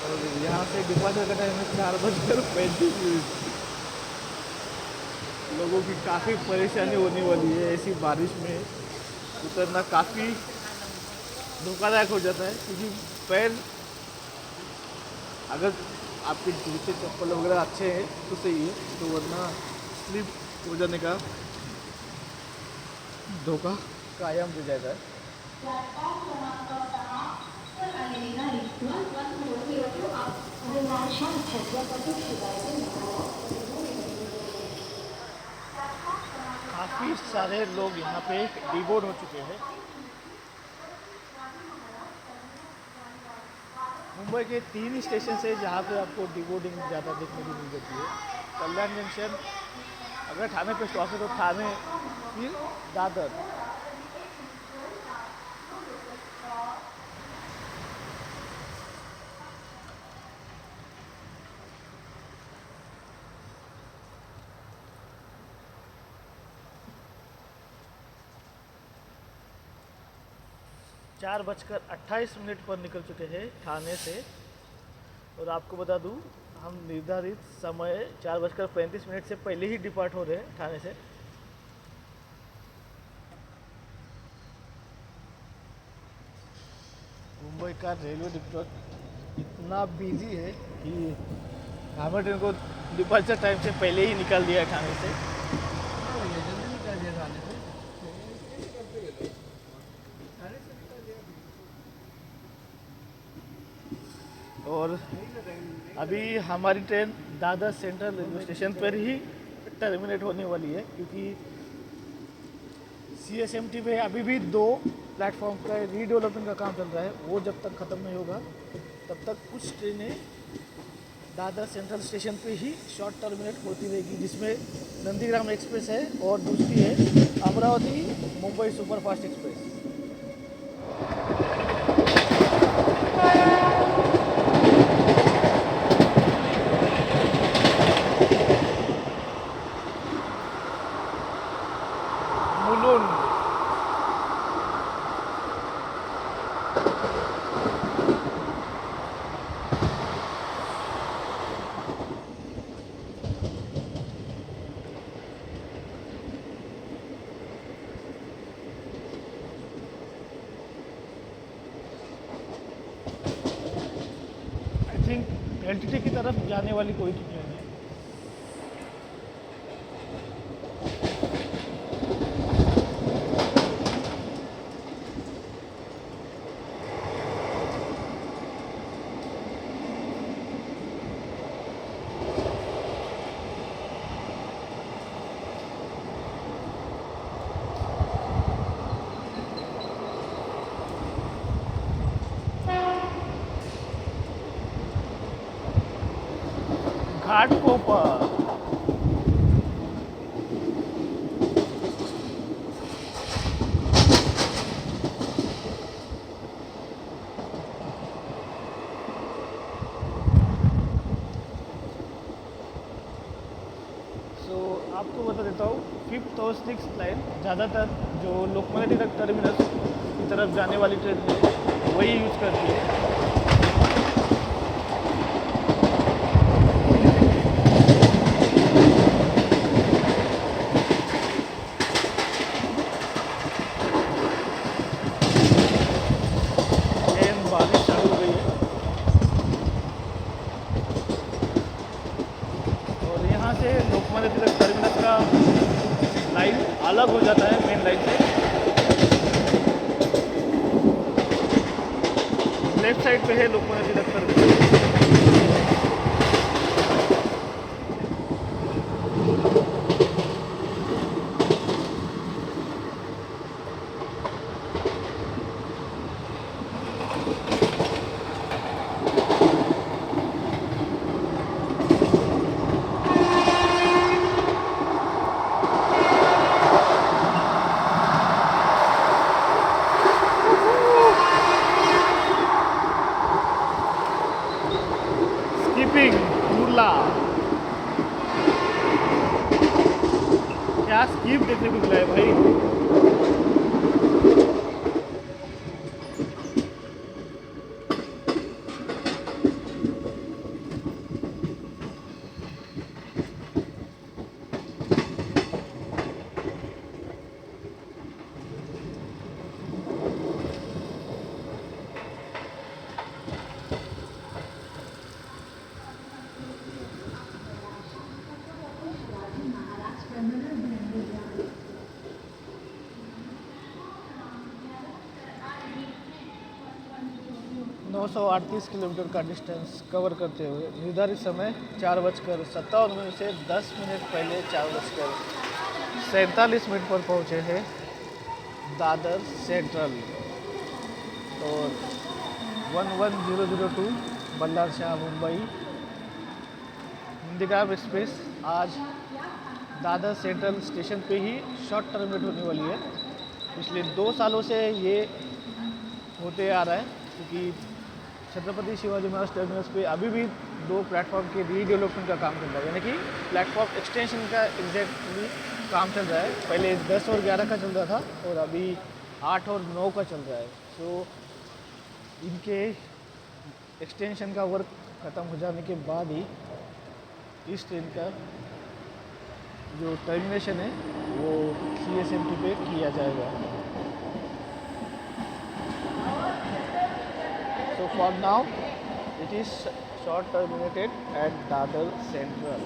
और यहाँ से डिपार्चर का टाइम है 4:35। लोगों की काफ़ी परेशानी होने वाली है, ऐसी बारिश में उतरना काफ़ी धोखादायक हो जाता है, क्योंकि पैर अगर आपके जूते चप्पल वगैरह अच्छे हैं तो सही है, तो वरना स्लिप हो जाने का धोखा कायम हो जाएगा। काफ़ी सारे लोग यहाँ पे डिबोर्ड हो चुके हैं। मुंबई के 3 स्टेशन है जहाँ पे आपको डिबोर्डिंग ज़्यादा देखने को मिल जाती है। कल्याण जंक्शन, अगर ठाणे पे स्टॉप है तो ठाणे, फिर दादर। चार 4:28 पर निकल चुके हैं ठाणे से। और आपको बता दूं, हम निर्धारित समय 4:35 से पहले ही डिपार्ट हो रहे हैं ठाणे से। मुंबई का रेलवे नेटवर्क इतना बिजी है कि हमें ट्रेन को डिपार्चर टाइम से पहले ही निकाल दिया है ठाणे से। और अभी हमारी train Dadar central railway station पर ही टर्मिनेट होने वाली है, क्योंकि CSMT में अभी भी 2 प्लेटफॉर्म का रीडेवलपमेंट का काम चल रहा है। वो जब तक ख़त्म नहीं होगा तब तक कुछ ट्रेनें दादर सेंट्रल स्टेशन पे ही शॉर्ट टर्मिनेट होती रहेगी, जिसमें नंदीग्राम एक्सप्रेस है और दूसरी है Amravati Mumbai superfast express. LTT की तरफ जाने वाली कोई ट्रेन है। घाटकोपर। आपको बता देता हूँ, 5th और 6th लाइन ज़्यादातर जो लोकमान्य तिलक टर्मिनस की तरफ जाने वाली ट्रेन है वही यूज़ करती है। बारिश चालू हो गई है और यहाँ से लोकमान्य तिलक टर्मिनस का लाइन अलग हो जाता है मेन लाइन से। लेफ्ट साइड पे है लोकमान्य तिलक टर्मिनस। 938 किलोमीटर का डिस्टेंस कवर करते हुए निर्धारित समय 4:57 से 10 मिनट पहले 4:47 पर पहुँचे हैं दादर सेंट्रल और 11002 बल्लार शाह मुंबई नंदीग्राम एक्सप्रेस आज दादर सेंट्रल स्टेशन पे ही शॉर्ट टर्मिनेट होने वाली है। पिछले 2 सालों से ये होते आ रहा है क्योंकि छत्रपति शिवाजी महाराज टर्मिनस पे अभी भी 2 प्लेटफॉर्म के रीडेवलपमेंट का काम चल रहा है, यानी कि प्लेटफॉर्म एक्सटेंशन का एग्जैक्टली काम चल रहा है। पहले 10 और 11 का चल रहा था और अभी 8 और 9 का चल रहा है। सो इनके एक्सटेंशन का वर्क ख़त्म हो जाने के बाद ही इस ट्रेन का जो टर्मिनेशन है वो CSMT पे किया जाएगा। So for now, it is short terminated at Dadar Central.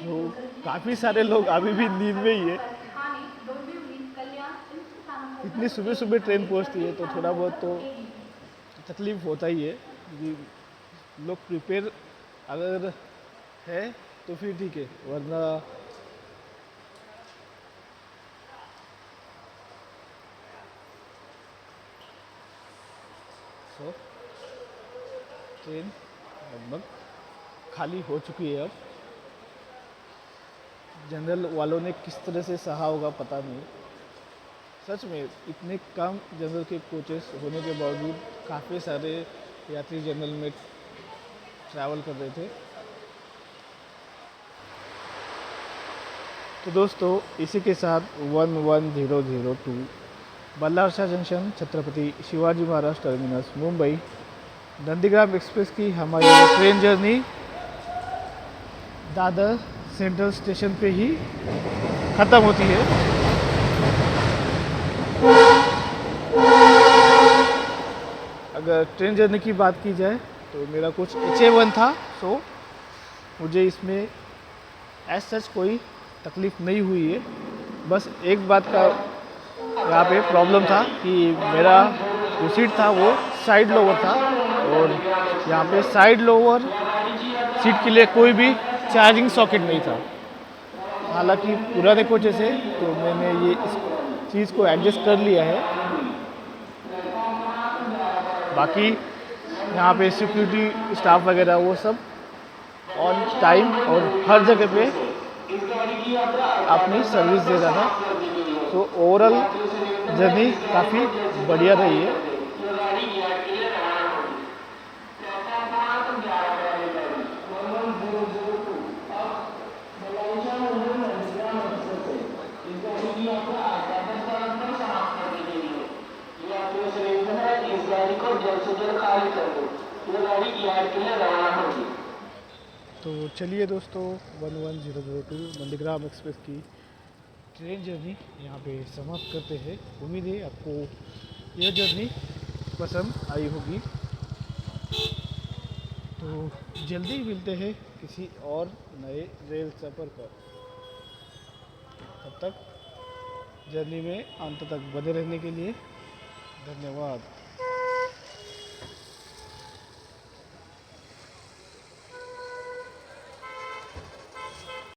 तो काफ़ी सारे लोग अभी भी नींद में ही है। इतनी सुबह सुबह ट्रेन पहुंचती है तो थोड़ा बहुत तो तकलीफ होता ही है क्योंकि लोग प्रिपेयर अगर है तो फिर ठीक है, वरना ट्रेन लगभग खाली हो चुकी है। अब जनरल वालों ने किस तरह से सहा होगा पता नहीं। सच में इतने कम जनरल के कोचेस होने के बावजूद काफ़ी सारे यात्री जनरल में ट्रैवल कर रहे थे। तो दोस्तों इसी के साथ 11002 Ballar Shah junction Chhatrapati Shivaji Maharaj terminus Mumbai Nandigram express की हमारी train journey Dadar central station पे ही ख़त्म होती है। अगर ट्रेन जर्नी की बात की जाए तो मेरा कुछ HA1 था, सो मुझे इसमें एज सच कोई तकलीफ़ नहीं हुई है। बस एक बात का यहाँ पे प्रॉब्लम था कि मेरा जो सीट था वो साइड लोअर था और यहाँ पे साइड लोअर सीट के लिए कोई भी चार्जिंग सॉकेट नहीं था। हालांकि पुराने कोचेस से तो मैंने ये इस चीज़ को एडजस्ट कर लिया है। बाकी यहाँ पे सिक्योरिटी स्टाफ वगैरह वो सब ऑन टाइम और हर जगह पे अपनी सर्विस दे रहा था। तो ओवरऑल जर्नी काफ़ी बढ़िया रही है। तो चलिए दोस्तों 11002 नंदीग्राम एक्सप्रेस की ट्रेन जर्नी यहाँ पे समाप्त करते हैं। उम्मीद है आपको यह जर्नी पसंद आई होगी। तो जल्दी मिलते हैं किसी और नए रेल सफ़र पर। तब तक जर्नी में अंत तक बने रहने के लिए धन्यवाद।